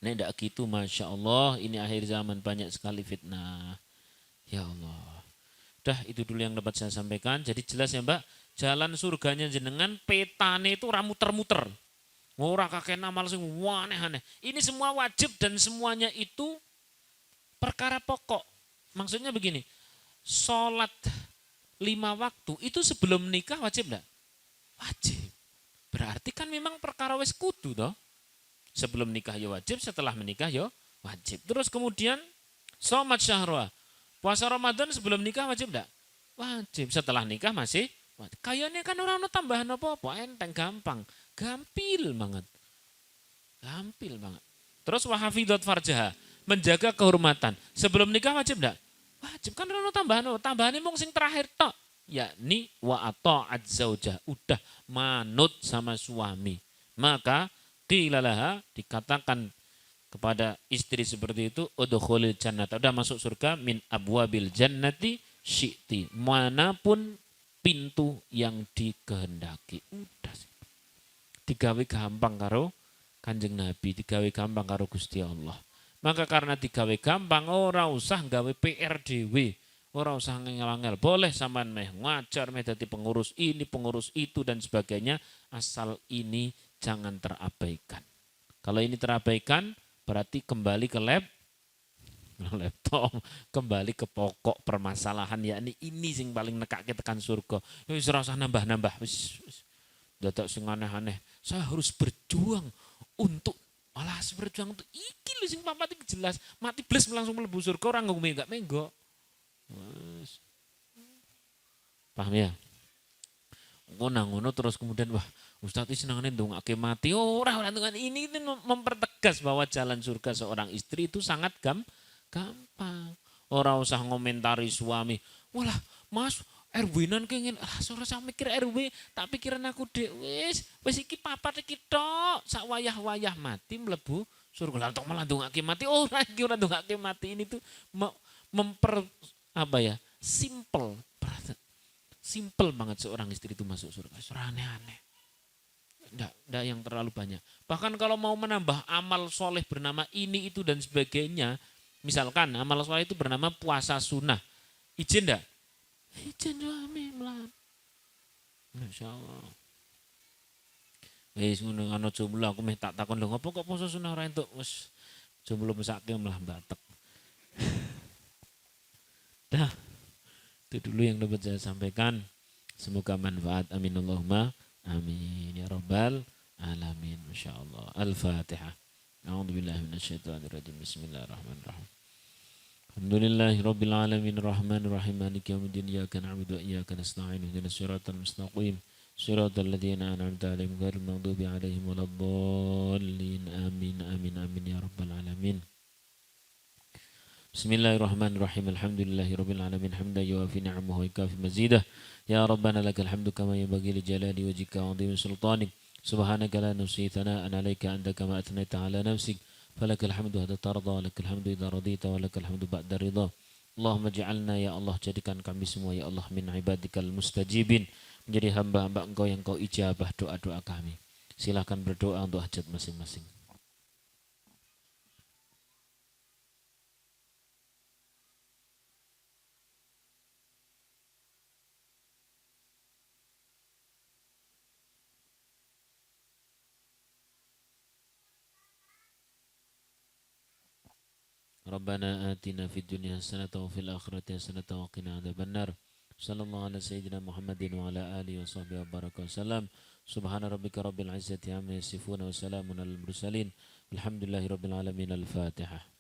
Nek ndak gitu Masya Allah, ini akhir zaman banyak sekali fitnah. Ya Allah. Udah itu dulu yang dapat saya sampaikan. Jadi jelas ya Mbak, jalan surganya jenengan petane itu muter-muter. Ora kakek amal sing aneh-aneh. Ini semua wajib dan semuanya itu perkara pokok. Maksudnya begini, sholat 5 waktu itu sebelum nikah wajib enggak? Wajib. Berarti kan memang perkara wis kudu toh. Sebelum nikah ya wajib, setelah menikah ya wajib. Terus kemudian sholat syahrul. Puasa Ramadan sebelum nikah wajib enggak? Wajib. Setelah nikah masih wajib. Kayaknya kan orang tambahan apa-apa, enteng gampang. Gampil banget. Gampil banget. Terus wahafidot farjaha, menjaga kehormatan. Sebelum nikah wajib enggak? Wajib. Kan orang tambahan, tambahannya mung sing terakhir tok. Yakni wa ata'at zaujah. Udah manut sama suami. Maka qilalaha, dikatakan kepada istri seperti itu, udkhulil jannata, udah masuk surga, min abwabil jannati syi'ti, manapun pintu yang dikehendaki. Udah sih. Digawe gampang karo Kanjeng Nabi, digawe gampang karo Gusti Allah. Maka karena digawe gampang, ora usah gawe PR dhewe, ora usah ngel-ngel. Boleh sampean meh ngajar, meh dadi pengurus ini, pengurus itu dan sebagainya, asal ini jangan terabaikan. Kalau ini terabaikan berarti kembali ke laptop, kembali ke pokok permasalahan, yakni ini sing paling nekake tekan surga. Wis ora usah nambah-nambah, wis dadak sing aneh-aneh. Saya harus berjuang untuk berjuang untuk iki lho sing papat iki jelas, mati bles langsung mlebu surga, ora ngombe enggak menggok. Paham ya? Ngono terus kemudian wah Ustadz senangane ndongake mati. Ora ini mempertegas bahwa jalan surga seorang istri itu sangat gampang. Ora usah ngomentari suami. Walah, Mas, RW-nan kengin ora usah mikir RW, tak pikiran aku dek wis iki papat iki tok. Sak wayah-wayah mati mlebu surga. Lah tok malah ndongake mati. Ora iki ora ndongake mati. Ini tuh simple banget seorang istri itu masuk surga. Ora aneh-aneh. Enggak yang terlalu banyak. Bahkan kalau mau menambah amal soleh bernama ini, itu, dan sebagainya. Misalkan amal soleh itu bernama puasa sunnah. Izin enggak? Izin suami melan. Masya Allah. Wis ngono ana jomblo aku meh tak takon lho ngopo kok puasa sunnah ora entuk. Wis jomblo mesake malah batek. Dah. Itu dulu yang dapat saya sampaikan. Semoga manfaat. Amin Allahumma. Amin ya rabbal alamin. Masyaallah. Al-Fatihah. A'udzubillahi minasyaitonirrajim. Bismillahirrahmanirrahim. Alhamdulillahi rabbil alamin arrahmanir rahim maliki yaumiddin iyyaka na'budu wa iyyaka nasta'in ihdinas siratal mustaqim siratal ladzina an'amta 'alaihim ghairil maghdubi 'alaihim waladdallin. Amin amin amin ya rabbal alamin. Bismillahirrahmanirrahim. Alhamdulillahirabbil alamin hamdan yuwafi ni'amahu wa yukafi mazidah. Ya Rabbana lakal hamdu kama yanbaghi li jalali wajhika wa 'azimi sultanik. Subhanaka la nuhsi thana'an 'alaika anta kama athnayta 'ala nafsik. Falakal hamdu hatta tarda, lakal hamdu idza radita wa lakal hamdu ba'da ridha. Allahumma ja'alna ya Allah, jadikan kami semua ya Allah min ibadikal mustajibin, menjadi hamba-hamba Engkau yang Kau ijabah doa-doa kami. Silahkan berdoa untuk hajat masing-masing. Rabbana atina fid dunya hasanatan wa fil akhirati hasanatan wa qina adzabannar. Sallallahu ala sayyidina Muhammadin wa ala alihi wa sahbihi wa baraka wasallam. Subhana rabbika rabbil izzati amma yasifun wa salamun alal mursalin. Alhamdulillahi rabbil alamin. Al-Fatihah.